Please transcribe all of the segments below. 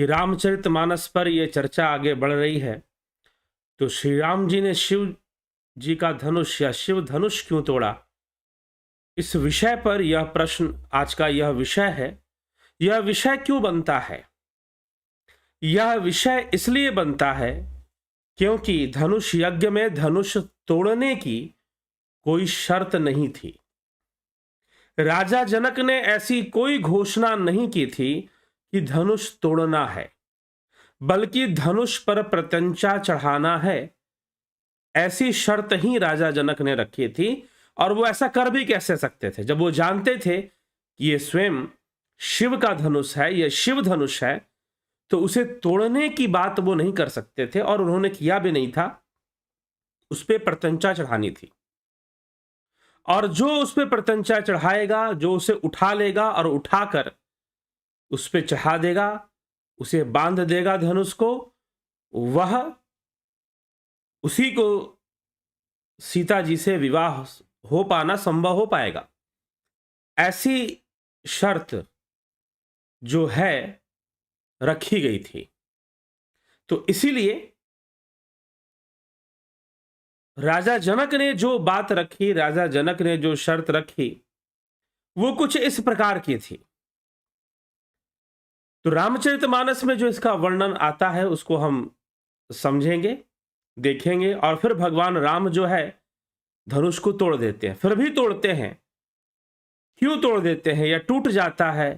कि रामचरितमानस पर यह चर्चा आगे बढ़ रही है, तो श्री राम जी ने शिव जी का धनुष या शिव धनुष क्यों तोड़ा, इस विषय पर यह प्रश्न आज का यह विषय है। यह विषय क्यों बनता है? यह विषय इसलिए बनता है क्योंकि धनुष यज्ञ में धनुष तोड़ने की कोई शर्त नहीं थी। राजा जनक ने ऐसी कोई घोषणा नहीं की थी कि धनुष तोड़ना है, बल्कि धनुष पर प्रत्यंचा चढ़ाना है, ऐसी शर्त ही राजा जनक ने रखी थी। और वो ऐसा कर भी कैसे सकते थे जब वो जानते थे कि ये स्वयं शिव का धनुष है, ये शिव धनुष है, तो उसे तोड़ने की बात वो नहीं कर सकते थे और उन्होंने किया भी नहीं था। उस पर प्रत्यंचा चढ़ानी थी, और जो उस पर प्रत्यंचा चढ़ाएगा, जो उसे उठा लेगा और उठाकर उस पर चढ़ा देगा, उसे बांध देगा धनुष को, वह उसी को सीता जी से विवाह हो पाना संभव हो पाएगा। ऐसी शर्त जो है रखी गई थी। तो इसीलिए राजा जनक ने जो बात रखी, राजा जनक ने जो शर्त रखी, वो कुछ इस प्रकार की थी। तो रामचरितमानस में जो इसका वर्णन आता है उसको हम समझेंगे, देखेंगे, और फिर भगवान राम जो है धनुष को तोड़ देते हैं। फिर भी तोड़ते हैं, क्यों तोड़ देते हैं या टूट जाता है,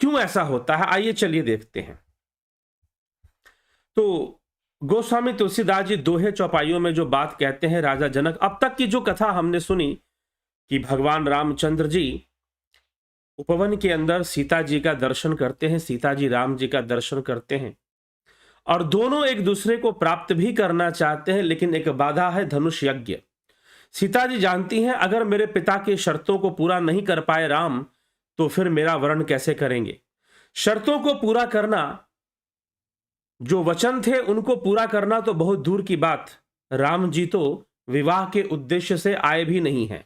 क्यों ऐसा होता है, आइए चलिए देखते हैं। तो गोस्वामी तुलसीदास जी दोहे चौपाइयों में जो बात कहते हैं, राजा जनक, अब तक की जो कथा हमने सुनी कि भगवान रामचंद्र जी उपवन के अंदर सीता जी का दर्शन करते हैं, सीता जी राम जी का दर्शन करते हैं, और दोनों एक दूसरे को प्राप्त भी करना चाहते हैं, लेकिन एक बाधा है धनुष यज्ञ। सीता जी जानती हैं अगर मेरे पिता की शर्तों को पूरा नहीं कर पाए राम, तो फिर मेरा वरण कैसे करेंगे। शर्तों को पूरा करना, जो वचन थे उनको पूरा करना तो बहुत दूर की बात, राम जी तो विवाह के उद्देश्य से आए भी नहीं हैं,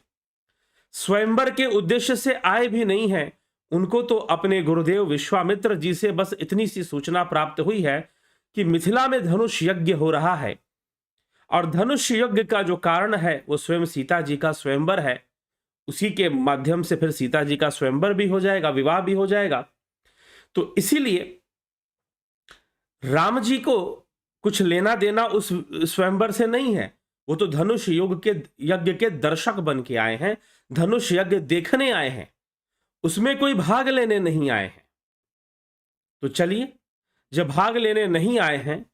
स्वयंवर के उद्देश्य से आए भी नहीं हैं। उनको तो अपने गुरुदेव विश्वामित्र जी से बस इतनी सी सूचना प्राप्त हुई है कि मिथिला में धनुष यज्ञ हो रहा है, और धनुष यज्ञ का जो कारण है वो स्वयं सीता जी का स्वयंवर है। उसी के माध्यम से फिर सीता जी का स्वयंवर भी हो जाएगा, विवाह भी हो जाएगा। तो इसीलिए राम जी को कुछ लेना देना उस स्वयंवर से नहीं है, वो तो धनुष यज्ञ के दर्शक बन के आए हैं, धनुष यज्ञ देखने आए हैं, उसमें कोई भाग लेने नहीं आए हैं। तो चलिए, जब भाग लेने नहीं आए हैं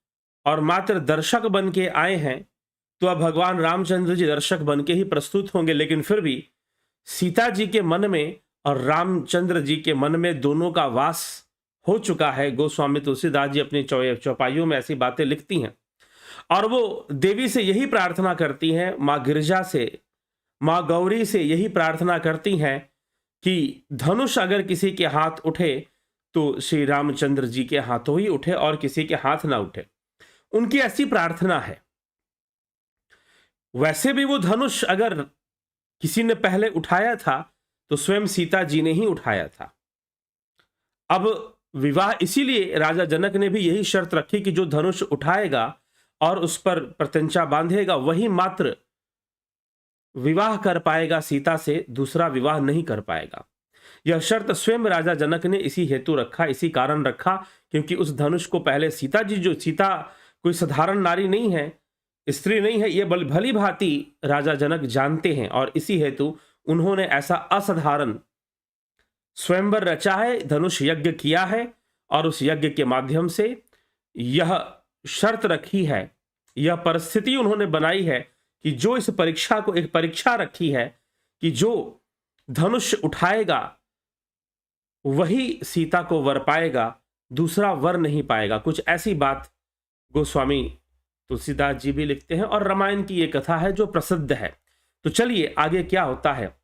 और मात्र दर्शक बन के आए हैं, तो अब भगवान रामचंद्र जी दर्शक बन के ही प्रस्तुत होंगे। लेकिन फिर भी सीता जी के मन में और रामचंद्र जी के मन में दोनों का वास हो चुका है। गोस्वामी तुलसीदास जी अपनी चौपाइयों में ऐसी बातें लिखती हैं, और वो देवी से यही प्रार्थना करती हैं, माँ गिरिजा से, माँ गौरी से यही प्रार्थना करती हैं कि धनुष अगर किसी के हाथ उठे तो श्री रामचंद्र जी के हाथों ही उठे और किसी के हाथ ना उठे। उनकी ऐसी प्रार्थना है। वैसे भी वो धनुष अगर किसी ने पहले उठाया था तो स्वयं सीता जी ने ही उठाया था। अब विवाह इसीलिए राजा जनक ने भी यही शर्त रखी कि जो धनुष उठाएगा और उस पर प्रत्यंचा बांधेगा वही मात्र विवाह कर पाएगा सीता से, दूसरा विवाह नहीं कर पाएगा। यह शर्त स्वयं राजा जनक ने इसी हेतु रखा, इसी कारण रखा, क्योंकि उस धनुष को पहले सीता जी, जो सीता कोई साधारण नारी नहीं है, स्त्री नहीं है, ये भली भांति राजा जनक जानते हैं, और इसी हेतु उन्होंने ऐसा असाधारण स्वयंवर रचा है, धनुष यज्ञ किया है, और उस यज्ञ के माध्यम से यह शर्त रखी है, यह परिस्थिति उन्होंने बनाई है कि जो इस परीक्षा को एक परीक्षा रखी है कि जो धनुष उठाएगा वही सीता को वर पाएगा, दूसरा वर नहीं पाएगा। कुछ ऐसी बात गोस्वामी तुलसीदास जी भी लिखते हैं, और रामायण की यह कथा है जो प्रसिद्ध है। तो चलिए आगे क्या होता है।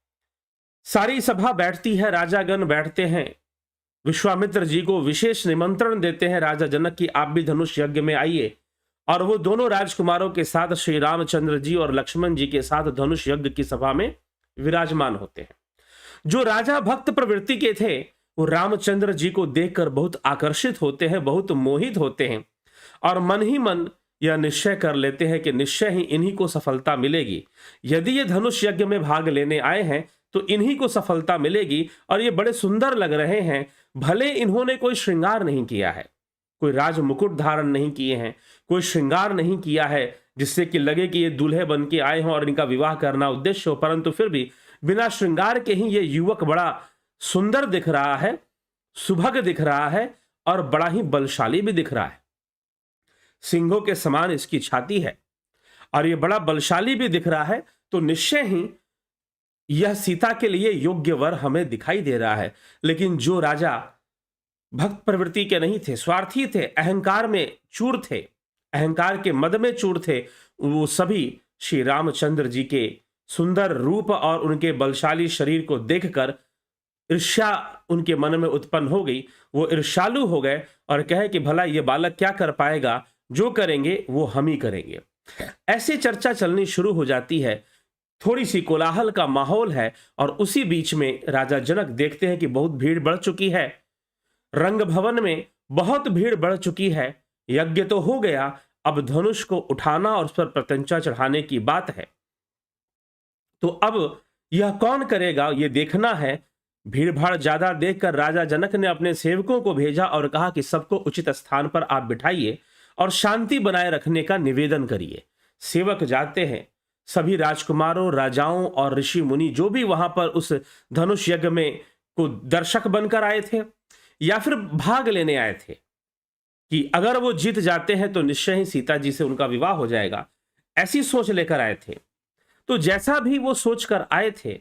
सारी सभा बैठती है, राजागण बैठते हैं, विश्वामित्र जी को विशेष निमंत्रण देते हैं राजा जनक की आप भी धनुष यज्ञ में आइए, और वो दोनों राजकुमारों के साथ श्री रामचंद्र जी और लक्ष्मण जी के साथ धनुष यज्ञ की सभा में विराजमान होते हैं। जो राजा भक्त प्रवृत्ति के थे वो रामचंद्र जी को देखकर बहुत आकर्षित होते हैं, बहुत मोहित होते हैं और मन ही मन यह निश्चय कर लेते हैं कि निश्चय ही इन्हीं को सफलता मिलेगी। यदि ये धनुष यज्ञ में भाग लेने आए हैं तो इन्हीं को सफलता मिलेगी। और ये बड़े सुंदर लग रहे हैं, भले इन्होंने कोई श्रृंगार नहीं किया है, कोई राज मुकुट धारण नहीं किए हैं, कोई श्रृंगार नहीं किया है जिससे कि लगे कि ये दूल्हे बन के आए हों और इनका विवाह करना उद्देश्य हो, परंतु फिर भी बिना श्रृंगार के ही ये युवक बड़ा सुंदर दिख रहा है, सुभग दिख रहा है और बड़ा ही बलशाली भी दिख रहा है। सिंहों के समान इसकी छाती है और ये बड़ा बलशाली भी दिख रहा है, तो निश्चय ही यह सीता के लिए योग्य वर हमें दिखाई दे रहा है। लेकिन जो राजा भक्त प्रवृत्ति के नहीं थे, स्वार्थी थे, अहंकार में चूर थे, अहंकार के मद में चूर थे, वो सभी श्री रामचंद्र जी के सुंदर रूप और उनके बलशाली शरीर को देखकर ईर्ष्या उनके मन में उत्पन्न हो गई। वो ईर्ष्यालु हो गए और कहे कि भला ये बालक क्या कर पाएगा, जो करेंगे वो हम ही करेंगे। ऐसी चर्चा चलनी शुरू हो जाती है, थोड़ी सी कोलाहल का माहौल है और उसी बीच में राजा जनक देखते हैं कि बहुत भीड़ बढ़ चुकी है, रंग भवन में बहुत भीड़ बढ़ चुकी है, यज्ञ तो हो गया, अब धनुष को उठाना और उस पर प्रत्यंचा चढ़ाने की बात है। तो अब यह कौन करेगा ये देखना है। भीड़ भाड़ ज्यादा देखकर राजा जनक ने अपने सेवकों को भेजा और कहा कि सबको उचित स्थान पर आप बिठाइए और शांति बनाए रखने का निवेदन करिए। सेवक जाते हैं, सभी राजकुमारों, राजाओं और ऋषि मुनि जो भी वहां पर उस धनुष यज्ञ में को दर्शक बनकर आए थे या फिर भाग लेने आए थे कि अगर वो जीत जाते हैं तो निश्चय ही सीता जी से उनका विवाह हो जाएगा, ऐसी सोच लेकर आए थे। तो जैसा भी वो सोच कर आए थे,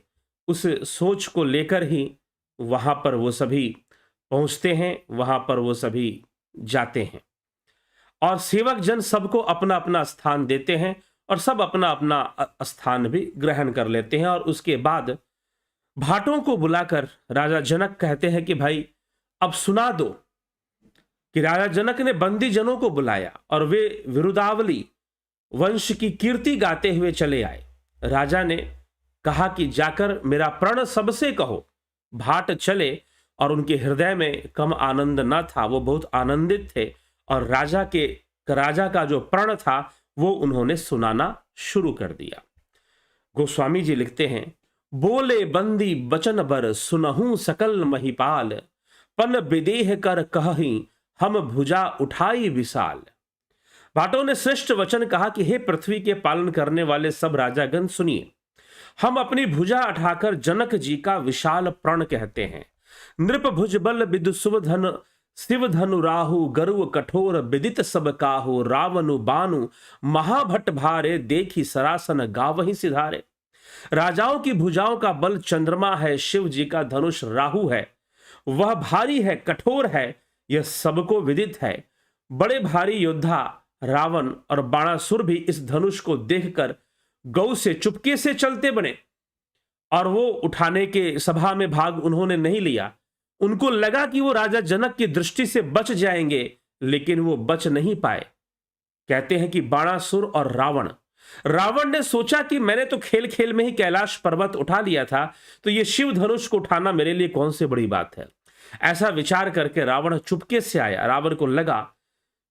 उस सोच को लेकर ही वहां पर वो सभी पहुंचते हैं, वहां पर वो सभी जाते हैं और सेवक जन सबको अपना अपना स्थान देते हैं और सब अपना अपना स्थान भी ग्रहण कर लेते हैं। और उसके बाद भाटों को बुलाकर राजा जनक कहते हैं कि भाई अब सुना दो कि राजा जनक ने बंदी जनों को बुलाया और वे विरुदावली वंश की कीर्ति गाते हुए चले आए। राजा ने कहा कि जाकर मेरा प्रण सबसे कहो। भाट चले और उनके हृदय में कम आनंद न था, वो बहुत आनंदित थे और राजा का जो प्रण था वो उन्होंने सुनाना शुरू कर दिया। गोस्वामी जी लिखते हैं, बोले बंदी बचन बर सुनहूं सकल महिपाल, पन विदेह कर कहीं हम भुजा उठाई विशाल। भाटों ने श्रेष्ठ वचन कहा कि हे पृथ्वी के पालन करने वाले सब राजागण सुनिए, हम अपनी भुजा उठाकर जनक जी का विशाल प्रण कहते हैं। नृप भुज बल विदु सुवधन शिव धनु राहु गरुव कठोर विदित सब काहु, रावनु बानु महाभट भारे देखी सरासन गावहि सिधारे। राजाओं की भुजाओं का बल चंद्रमा है, शिव जी का धनुष राहु है, वह भारी है, कठोर है, यह सबको विदित है। बड़े भारी योद्धा रावण और बाणासुर भी इस धनुष को देखकर गौ से चुपके से चलते बने और वो उठाने के सभा में भाग उन्होंने नहीं लिया। उनको लगा कि वो राजा जनक की दृष्टि से बच जाएंगे, लेकिन वो बच नहीं पाए। कहते हैं कि बाणासुर और रावण ने सोचा कि मैंने तो खेल खेल में ही कैलाश पर्वत उठा लिया था, तो ये शिव धनुष को उठाना मेरे लिए कौन सी बड़ी बात है। ऐसा विचार करके रावण चुपके से आया। रावण को लगा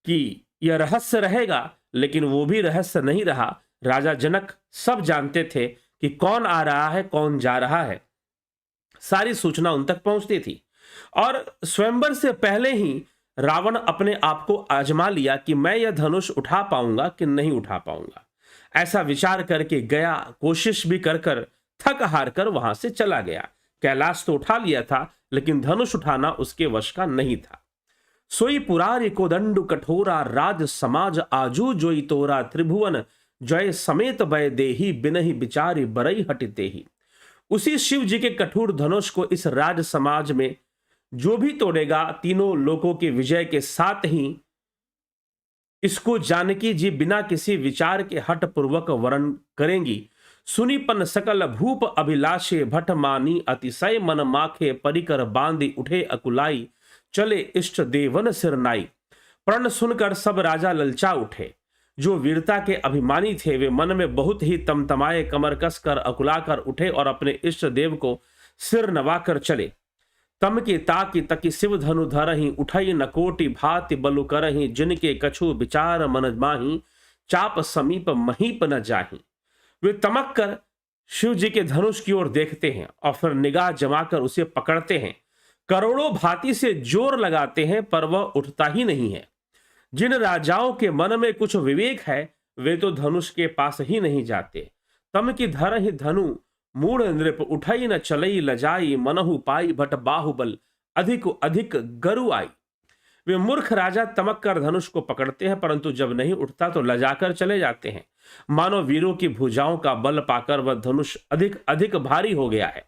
कि यह रहस्य रहेगा, लेकिन वो भी रहस्य नहीं रहा। राजा जनक सब जानते थे कि कौन आ रहा है, कौन जा रहा है, सारी सूचना उन तक पहुंचती थी। और स्वयंवर से पहले ही रावण अपने आप को आजमा लिया कि मैं यह धनुष उठा पाऊंगा कि नहीं उठा पाऊंगा। ऐसा विचार करके गया, कोशिश भी कर थक हार कर वहां से चला गया। कैलाश तो उठा लिया था, लेकिन धनुष उठाना उसके वश का नहीं था। सोई पुरारी को दंडु कठोरा, राज समाज आजू जोई तोरा, त्रिभुवन जय समेत बय देही, बिनहि बिचारी बरई हटिते ही। उसी शिव जी के कठोर धनुष को इस राज समाज में जो भी तोड़ेगा, तीनों लोगों के विजय के साथ ही इसको जानकी जी बिना किसी विचार के हट पूर्वक वर्ण करेंगी। सुनीपन सकल भूप अभिलाषे, भट मानी अतिशय मन माखे, परिकर बांधी उठे अकुलाई, चले इष्ट देवन सिरनाई। प्रण सुनकर सब राजा ललचा उठे। जो वीरता के अभिमानी थे वे मन में बहुत ही तमतमाए, कमर कसकर अकुलाकर उठे और अपने इष्ट देव को सिर नवाकर चले। तम के ताकि तकी शिव धनु धरही उठई न कोटि भाति बलु करही जिनके कछु विचार मन माही चाप समीप महीप न जाही। वे तमक कर शिव जी के धनुष की ओर देखते हैं और फिर निगाह जमाकर उसे पकड़ते हैं। करोड़ों भांति से जोर लगाते हैं पर वह उठता ही नहीं है। जिन राजाओं के मन में कुछ विवेक है वे तो धनुष के पास ही नहीं जाते। तम की धर ही धनु मूढ़ नृप उठई न चलई लजाई मनहु पाई भट बाहुबल अधिक अधिक गरु आई। वे मूर्ख राजा तमक कर धनुष को पकड़ते हैं परंतु जब नहीं उठता तो लजाकर चले जाते हैं। मानो वीरों की भुजाओं का बल पाकर वह धनुष अधिक अधिक भारी हो गया है।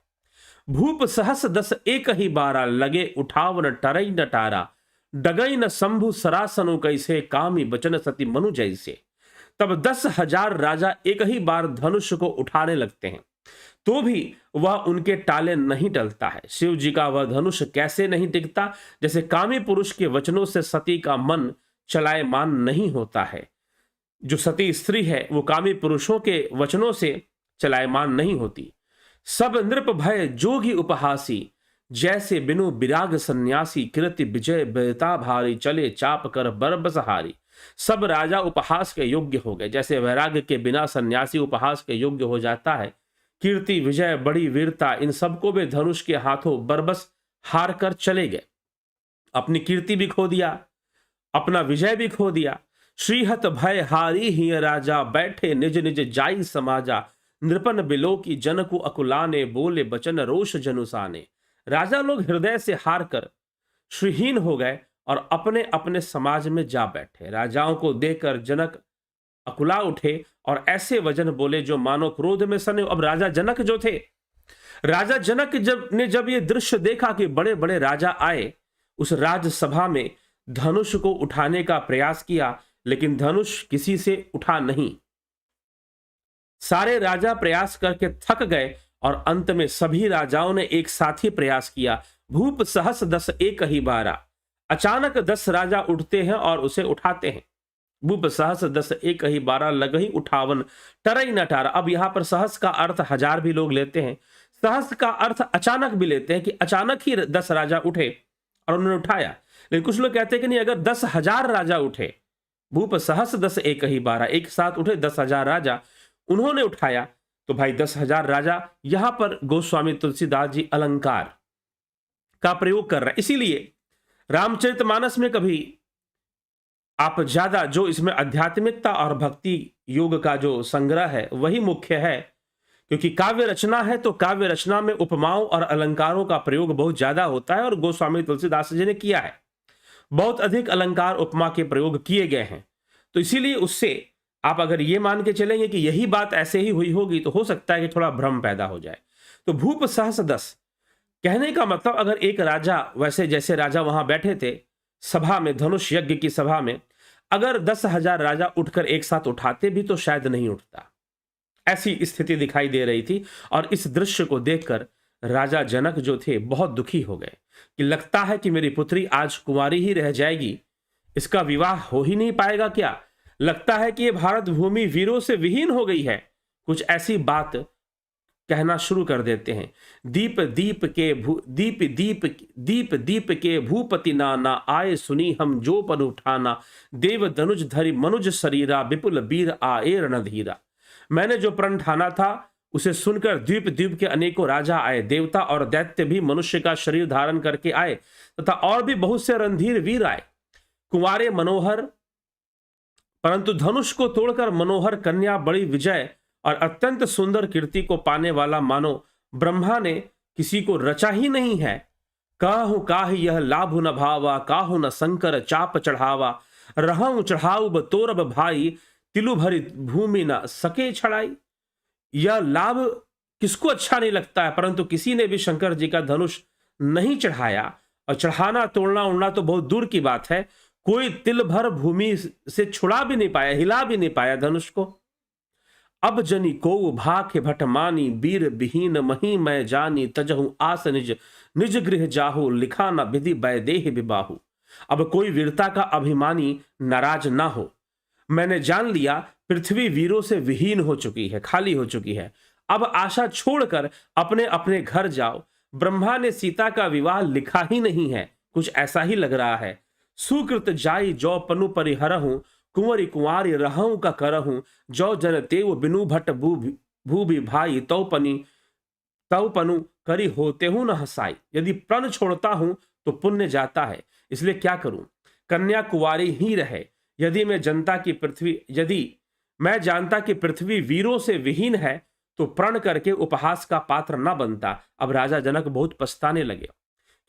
भूप सहस दस एक ही बारा लगे उठाव न टरई न टारा डगई न शंभु सरासनु कैसे कामी बचन सती मनु जैसे। तब 10,000 राजा एक ही बार धनुष को उठाने लगते हैं तो भी वह उनके टाले नहीं टलता है। शिव जी का वह धनुष कैसे नहीं टिकता, जैसे कामी पुरुष के वचनों से सती का मन चलायमान नहीं होता है। जो सती स्त्री है वो कामी पुरुषों के वचनों से चलायमान नहीं होती। सब नृप भय जोगी उपहासी जैसे बिनु विराग सन्यासी कृति विजय बेता भारी चले चाप कर बरबस हारी। सब राजा उपहास के योग्य हो गए, जैसे वैराग्य के बिना सन्यासी उपहास के योग्य हो जाता है। कीर्ति विजय बड़ी वीरता इन सबको वे धनुष के हाथों बरबस हार कर चले गए। अपनी कीर्ति भी खो दिया, अपना विजय भी खो दिया। श्रीहत भय हारी ही राजा बैठे निज निज जाई समाजा नृपन बिलो की जन को अकुलाने बोले बचन रोष जनुसाने। राजा लोग हृदय से हार कर श्रीहीन हो गए और अपने अपने समाज में जा बैठे। राजाओं को देखकर जनक अकुला उठे और ऐसे वचन बोले जो मानो क्रोध में सने। अब राजा जनक जो थे, राजा जनक जब ये दृश्य देखा कि बड़े बड़े राजा आए, उस राजसभा में धनुष को उठाने का प्रयास किया लेकिन धनुष किसी से उठा नहीं। सारे राजा प्रयास करके थक गए और अंत में सभी राजाओं ने एक साथ ही प्रयास किया। भूप सहस दस एक ही बारा। अचानक 10 राजा उठते हैं और उसे उठाते हैं। भूप सहस दस एक ही बारा लगही उठावन टरई न टारा। अब यहां पर सहस का अर्थ 1000 भी लोग लेते हैं, सहस का अर्थ अचानक भी लेते हैं कि अचानक ही 10 राजा उठे और उन्होंने उठाया। लेकिन कुछ लोग कहते हैं कि नहीं, अगर 10,000 राजा उठे, भूप सहस दस एक ही बारा, एक साथ उठे 10,000 राजा, उन्होंने उठाया, तो भाई 10,000 राजा। यहां पर गोस्वामी तुलसीदास जी अलंकार का प्रयोग कर रहे हैं। इसीलिए रामचरितमानस में कभी आप ज्यादा जो इसमें आध्यात्मिकता और भक्ति योग का जो संग्रह है वही मुख्य है, क्योंकि काव्य रचना है तो काव्य रचना में उपमाओं और अलंकारों का प्रयोग बहुत ज्यादा होता है और गोस्वामी तुलसीदास जी ने किया है। बहुत अधिक अलंकार उपमा के प्रयोग किए गए हैं। तो इसीलिए उससे आप अगर ये मान के चलेंगे कि यही बात ऐसे ही हुई होगी तो हो सकता है कि थोड़ा भ्रम पैदा हो जाए। तो भूप सहस दस कहने का मतलब, अगर एक राजा, वैसे जैसे राजा वहां बैठे थे सभा में, धनुष यज्ञ की सभा में, अगर 10,000 राजा उठकर एक साथ उठाते भी तो शायद नहीं उठता। ऐसी स्थिति दिखाई दे रही थी और इस दृश्य को देखकर राजा जनक जो थे बहुत दुखी हो गए कि लगता है कि मेरी पुत्री आज कुंवारी ही रह जाएगी, इसका विवाह हो ही नहीं पाएगा क्या, लगता है कि ये भारत भूमि वीरों से विहीन हो गई है। कुछ ऐसी बात कहना शुरू कर देते हैं। दीप दीप के भूपति नाना आए सुनी हम जो पन उठाना देव धनुष धरि मनुज शरीरा विपुल वीर आए रणधीरा। मैंने जो प्रण ठाना था उसे सुनकर द्वीप द्वीप के अनेकों राजा आए, देवता और दैत्य भी मनुष्य का शरीर धारण करके आए तथा और भी बहुत से रणधीर वीर आए। कुंवारे मनोहर, परंतु धनुष को तोड़कर मनोहर कन्या बड़ी विजय और अत्यंत सुंदर कीर्ति को पाने वाला मानो ब्रह्मा ने किसी को रचा ही नहीं है। काहू काहि यह लाभु न भावा काहू न शंकर चाप चढ़ावा रहूं चढ़ाऊ तोरब भाई तिलु भरी भूमि न सके छड़ाई। यह लाभ किसको अच्छा नहीं लगता है, परंतु किसी ने भी शंकर जी का धनुष नहीं चढ़ाया और चढ़ाना तोड़ना उड़ना तो बहुत दूर की बात है, कोई तिल भर भूमि से छुड़ा भी नहीं पाया, हिला भी नहीं पाया धनुष को। अब जनी को भाख्य भट मानी वीर विहीन मही मैं जानी तजहु आस निज निज गृह जाहु लिखा न विधि वैदेह विबाहु। अब कोई वीरता का अभिमानी नाराज ना हो, मैंने जान लिया पृथ्वी वीरों से विहीन हो चुकी है, खाली हो चुकी है। अब आशा छोड़कर अपने अपने घर जाओ, ब्रह्मा ने सीता का विवाह लिखा ही नहीं है, कुछ ऐसा ही लग रहा है। सुकृत जाई जो पनु परिहरहूं, कुंवरी कुंवारी रहूं का करहूं, जो जन तेव बिनु भट्ट भूभि भाई तव पनु करी होते हूं न हसाई। यदि प्रण छोड़ता हूं तो पुण्य जाता है, इसलिए क्या करूं, कन्या कुंवारी ही रहे। यदि मैं जानता कि पृथ्वी वीरों से विहीन है तो प्रण करके उपहास का पात्र न बनता। अब राजा जनक बहुत पछताने लगे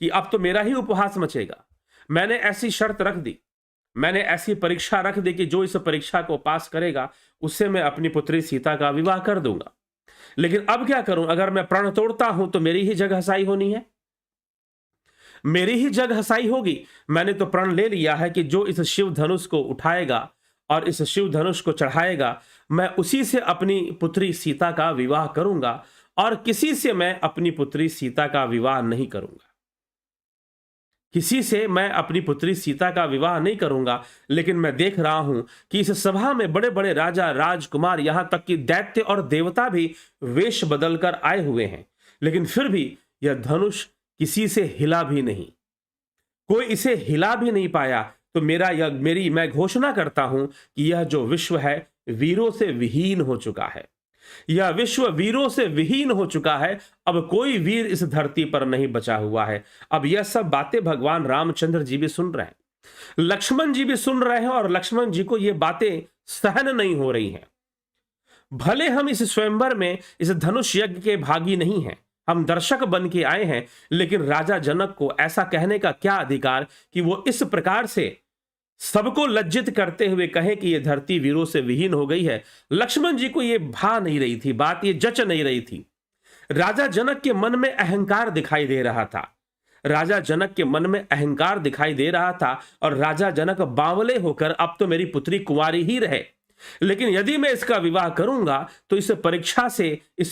कि अब तो मेरा ही उपहास मचेगा। मैंने ऐसी शर्त रख दी, मैंने ऐसी परीक्षा रख दी कि जो इस परीक्षा को पास करेगा उससे मैं अपनी पुत्री सीता का विवाह कर दूंगा। लेकिन अब क्या करूं, अगर मैं प्रण तोड़ता हूं तो मेरी ही जग हसाई होनी है, मेरी ही जग हसाई होगी। मैंने तो प्रण ले लिया है कि जो इस शिव धनुष को उठाएगा और इस शिव धनुष को चढ़ाएगा, मैं उसी से अपनी पुत्री सीता का विवाह करूंगा और किसी से मैं अपनी पुत्री सीता का विवाह नहीं करूंगा, किसी से मैं अपनी पुत्री सीता का विवाह नहीं करूंगा। लेकिन मैं देख रहा हूं कि इस सभा में बड़े बड़े राजा, राजकुमार, यहां तक कि दैत्य और देवता भी वेश बदलकर आए हुए हैं, लेकिन फिर भी यह धनुष किसी से हिला भी नहीं, कोई इसे हिला भी नहीं पाया। तो मैं घोषणा करता हूं कि यह जो विश्व है वीरों से विहीन हो चुका है, यह विश्व वीरों से विहीन हो चुका है। अब कोई वीर इस धरती पर नहीं बचा हुआ है। अब यह सब बातें भगवान रामचंद्र जी भी सुन रहे हैं, लक्ष्मण जी भी सुन रहे हैं, और लक्ष्मण जी को यह बातें सहन नहीं हो रही हैं। भले हम इस स्वयंवर में इस धनुष यज्ञ के भागी नहीं हैं, हम दर्शक बन के आए हैं, लेकिन राजा जनक को ऐसा कहने का क्या अधिकार कि वो इस प्रकार से सबको लज्जित करते हुए कहे कि यह धरती वीरों से विहीन हो गई है। लक्ष्मण जी को यह भा नहीं रही थी, बात यह जच नहीं रही थी। राजा जनक के मन में अहंकार दिखाई दे रहा था, राजा जनक के मन में अहंकार दिखाई दे रहा था, और राजा जनक बावले होकर अब तो मेरी पुत्री कुंवारी ही रहे, लेकिन यदि मैं इसका विवाह करूंगा तो इस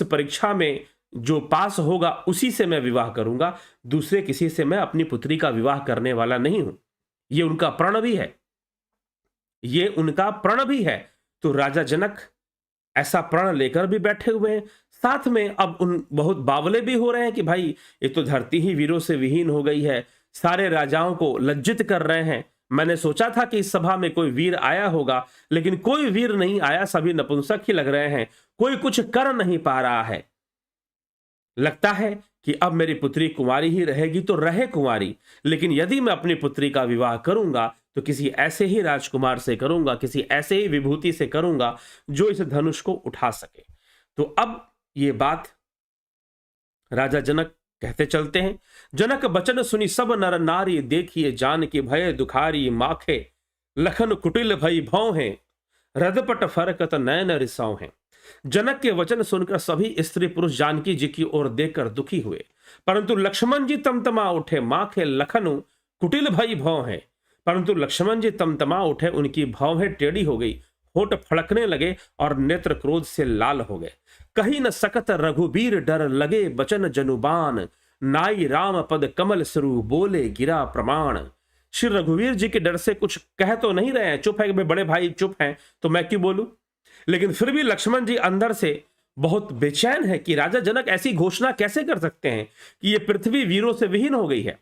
परीक्षा में जो पास होगा उसी से मैं विवाह करूंगा, दूसरे किसी से मैं अपनी पुत्री का विवाह करने वाला नहीं हूं। ये उनका प्रण भी है, ये उनका प्रण भी है। तो राजा जनक ऐसा प्रण लेकर भी बैठे हुए हैं, साथ में अब उन बहुत बावले भी हो रहे हैं कि भाई ये तो धरती ही वीरों से विहीन हो गई है, सारे राजाओं को लज्जित कर रहे हैं। मैंने सोचा था कि इस सभा में कोई वीर आया होगा, लेकिन कोई वीर नहीं आया, सभी नपुंसक ही लग रहे हैं, कोई कुछ कर नहीं पा रहा है। लगता है कि अब मेरी पुत्री कुंवारी ही रहेगी तो रहे कुंवारी, लेकिन यदि मैं अपनी पुत्री का विवाह करूंगा तो किसी ऐसे ही राजकुमार से करूंगा, किसी ऐसे ही विभूति से करूंगा जो इस धनुष को उठा सके। तो अब ये बात राजा जनक कहते चलते हैं। जनक बचन सुनी सब नर नारी, देखिए जान के भय दुखारी, माखे लखन कुटिल भई भौ हैं, रदपट फरकत नयन रिसाव हैं। जनक के वचन सुनकर सभी स्त्री पुरुष जानकी जी की ओर देखकर दुखी हुए, परंतु लक्ष्मण जी तमतमा उठे, माखे लखनु कुटिल भई भौ हैं। परंतु लक्ष्मण जी तमतमा उठे, उनकी भौहें टेढ़ी हो गई, होठ फड़कने लगे और नेत्र क्रोध से लाल हो गए। कहीं न सकत रघुबीर डर लगे, बचन जनुबान नाई राम पद कमल सरू, बोले गिरा प्रमाण। श्री रघुवीर जी के डर से कुछ कह तो नहीं रहे हैं, चुप है कि बड़े भाई चुप हैं तो मैं क्यों बोलूं, लेकिन फिर भी लक्ष्मण जी अंदर से बहुत बेचैन है कि राजा जनक ऐसी घोषणा कैसे कर सकते हैं कि यह पृथ्वी वीरों से विहीन हो गई है।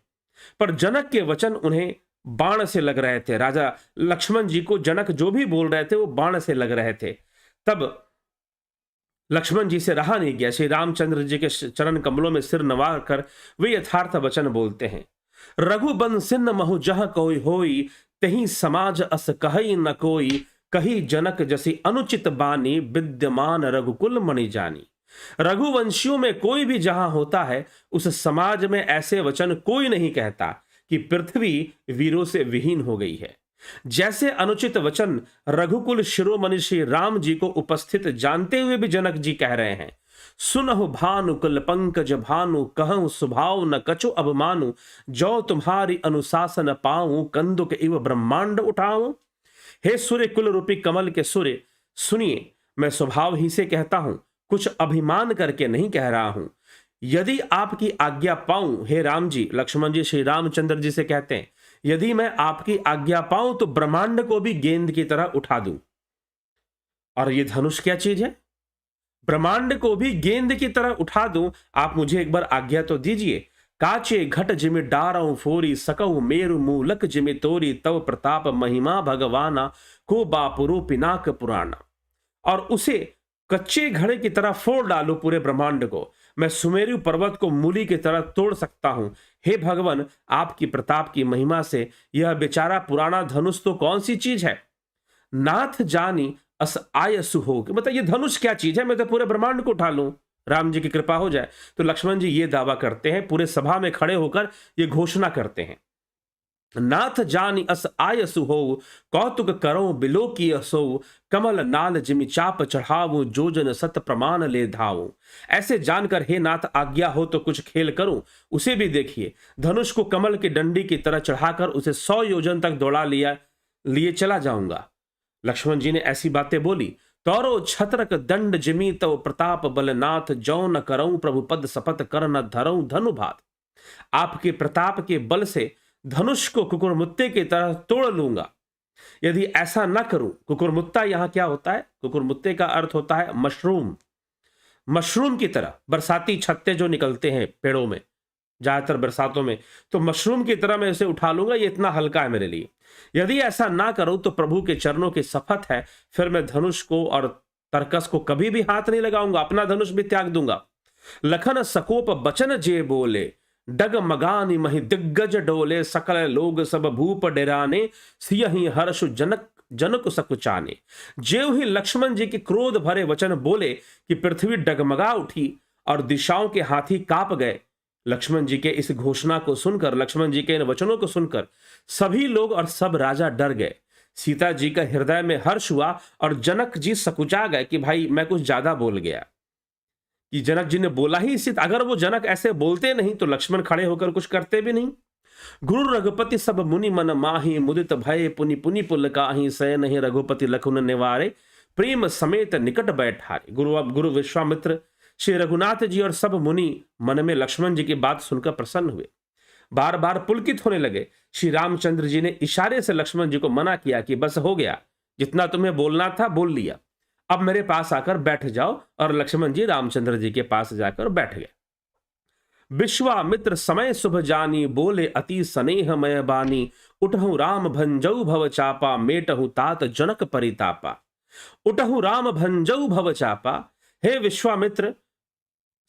पर जनक के वचन उन्हें बाण से लग रहे थे, राजा लक्ष्मण जी को जनक जो भी बोल रहे थे वो बाण से लग रहे थे। तब लक्ष्मण जी से रहा नहीं गया, श्री रामचंद्र जी के चरण कमलों में सिर नवा कर वे यथार्थ वचन बोलते हैं। रघुबन सिन्न महु जह कोई होई, तही समाज अस कहई न कोई, कही जनक जैसी अनुचित बानी, विद्यमान रघुकुल मणि जानी। रघुवंशियों में कोई भी जहां होता है उस समाज में ऐसे वचन कोई नहीं कहता कि पृथ्वी वीरों से विहीन हो गई है। जैसे अनुचित वचन रघुकुल शिरोमणि श्री राम जी को उपस्थित जानते हुए भी जनक जी कह रहे हैं। सुनहु भानु कुल पंकज भानु, कहूं सुभाव न कछु अब मानु, जो तुम्हारी अनुशासन पाऊं, कंदुक इव ब्रह्मांड उठाऊं। हे सूर्य कुल रूपी कमल के सूर्य, सुनिए, मैं स्वभाव ही से कहता हूं, कुछ अभिमान करके नहीं कह रहा हूं। यदि आपकी आज्ञा पाऊं, हे राम जी, लक्ष्मण जी श्री रामचंद्र जी से कहते हैं, यदि मैं आपकी आज्ञा पाऊं तो ब्रह्मांड को भी गेंद की तरह उठा दूं। और ये धनुष क्या चीज है? ब्रह्मांड को भी गेंद की तरह उठा दूं, आप मुझे एक बार आज्ञा तो दीजिए। काचे घट जिमि डारऊ फोरी सकऊ मेरु मूलक जिमि तोरी तव प्रताप महिमा भगवाना को बापुरो पिनाक पुराना। और उसे कच्चे घड़े की तरह फोड़ डालूं पूरे ब्रह्मांड को, मैं सुमेरु पर्वत को मूली की तरह तोड़ सकता हूं। हे भगवान, आपकी प्रताप की महिमा से यह बेचारा पुराना धनुष तो कौन सी चीज है। नाथ जानी अस आयसु हो, मतलब ये धनुष क्या चीज है, मैं तो पूरे ब्रह्मांड को उठा लूं, राम जी की कृपा हो जाए। तो लक्ष्मण जी ये दावा करते हैं, पूरे सभा में खड़े होकर ये घोषणा करते हैं, नाथ जानी अस आयसु हो, कौतुक करो बिलो की असो, कमल नाल जिमि चाप चढ़ाऊं, जोजन सत प्रमाण ले धाऊं। ऐसे जानकर हे नाथ आज्ञा हो तो कुछ खेल करूं। उसे भी देखिए, धनुष को कमल की डंडी की तरह चढ़ाकर उसे 100 योजन तक दौड़ा लिए चला जाऊंगा। लक्ष्मण जी ने ऐसी बातें बोली, तौरो छत्रक दंड जिमी तव प्रताप बलनाथ, जौ न करऊं प्रभु पद शपथ कर न धरऊं धनुभात। आपके प्रताप के बल से धनुष को कुकुरमुत्ते की तरह तोड़ लूंगा। यदि ऐसा न करूं, कुकुरमुत्ता यहां क्या होता है, कुकुरमुत्ते का अर्थ होता है मशरूम, मशरूम की तरह, बरसाती छत्ते जो निकलते हैं पेड़ों में ज्यादातर बरसातों में, तो मशरूम की तरह मैं इसे उठा लूंगा, ये इतना हल्का है मेरे लिए। यदि ऐसा ना करूं तो प्रभु के चरणों की शपथ है, फिर मैं धनुष को और तरकस को कभी भी हाथ नहीं लगाऊंगा, अपना धनुष भी त्याग दूंगा। लखन सकोप बचन जे बोले, डग मगानी मही दिग्गज डोले, सकल लोग सब भूप डेराने, सियहि हर्ष जनक जनक सकुचाने। जेव ही लक्ष्मण जी के क्रोध भरे वचन बोले कि पृथ्वी डगमगा उठी और दिशाओं के हाथी कांप गए। लक्ष्मण जी के इस घोषणा को सुनकर, लक्ष्मण जी के इन वचनों को सुनकर सभी लोग और सब राजा डर गए। सीता जी का हृदय में हर्ष हुआ और जनक जी सकुचा गए कि भाई मैं कुछ ज्यादा बोल गया, कि जनक जी ने बोला ही इसी, अगर वो जनक ऐसे बोलते नहीं तो लक्ष्मण खड़े होकर कुछ करते भी नहीं। गुरु रघुपति सब मुनि मन माही, मुदित भय पुनि पुनि पुल काही, सय नहीं रघुपति लखुन निवारे, प्रेम समेत निकट बैठारे। गुरु विश्वामित्र, श्री रघुनाथ जी और सब मुनि मन में लक्ष्मण जी की बात सुनकर प्रसन्न हुए, बार बार पुलकित होने लगे। श्री रामचंद्र जी ने इशारे से लक्ष्मण जी को मना किया कि बस हो गया, जितना तुम्हें बोलना था बोल लिया, अब मेरे पास आकर बैठ जाओ। और लक्ष्मण जी रामचंद्र जी के पास जाकर बैठ गए। विश्वामित्र समय शुभ जानी, बोले अति स्नेहमय बानी, उठहु राम भंजऊ भव चापा, मेटहु तात जनक परितापा। उठहु राम भंजऊ भव चापा, हे विश्वामित्र,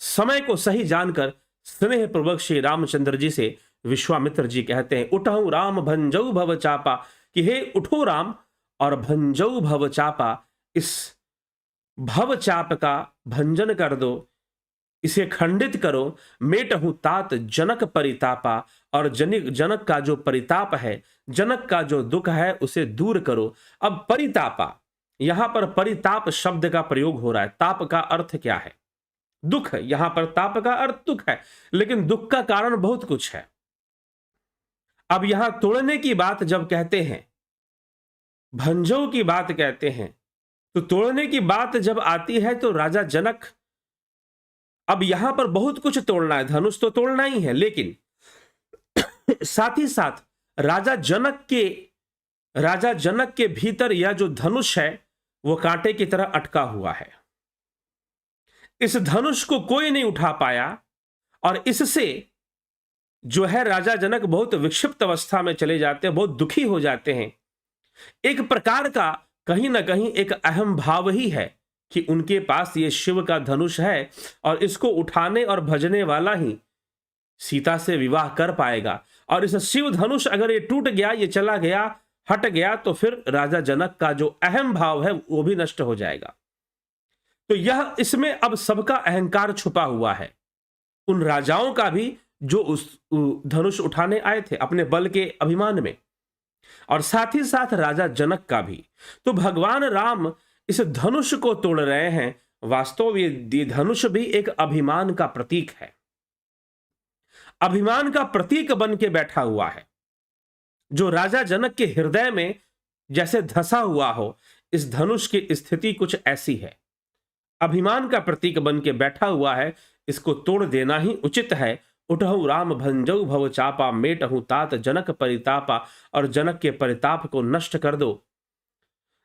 समय को सही जानकर स्नेह पूर्वक श्री रामचंद्र जी से विश्वामित्र जी कहते हैं, उठहु राम भंजऊ भव चापा, कि हे उठो राम और भंजऊ भव चापा, इस भव चाप का भंजन कर दो, इसे खंडित करो। मेटहु तात जनक परितापा, और जनक का जो परिताप है, जनक का जो दुख है उसे दूर करो। अब परितापा, यहां पर परिताप शब्द का प्रयोग हो रहा है। ताप का अर्थ क्या है, दुख, यहां पर ताप का अर्थ दुख है, लेकिन दुख का कारण बहुत कुछ है। अब यहां तोड़ने की बात जब कहते हैं, भंजों की बात कहते हैं, तो तोड़ने की बात जब आती है तो राजा जनक, अब यहां पर बहुत कुछ तोड़ना है, धनुष तो तोड़ना ही है, लेकिन साथ ही साथ राजा जनक के भीतर यह जो धनुष है वो कांटे की तरह अटका हुआ है। इस धनुष को कोई नहीं उठा पाया और इससे जो है राजा जनक बहुत विक्षिप्त अवस्था में चले जाते हैं, बहुत दुखी हो जाते हैं। एक प्रकार का कहीं ना कहीं एक अहम भाव ही है कि उनके पास ये शिव का धनुष है और इसको उठाने और भजने वाला ही सीता से विवाह कर पाएगा। और इस शिव धनुष अगर ये टूट गया, ये चला गया, हट गया, तो फिर राजा जनक का जो अहम भाव है वो भी नष्ट हो जाएगा। तो यह इसमें अब सबका अहंकार छुपा हुआ है, उन राजाओं का भी जो उस धनुष उठाने आए थे अपने बल के अभिमान में, और साथ ही साथ राजा जनक का भी। तो भगवान राम इस धनुष को तोड़ रहे हैं। वास्तव ये धनुष भी एक अभिमान का प्रतीक है, अभिमान का प्रतीक बन के बैठा हुआ है, जो राजा जनक के हृदय में जैसे धसा हुआ हो। इस धनुष की स्थिति कुछ ऐसी है, अभिमान का प्रतीक बन के बैठा हुआ है, इसको तोड़ देना ही उचित है। उठहु राम भंजऊ भव चापा, मेटहु तात जनक परितापा, और जनक के परिताप को नष्ट कर दो।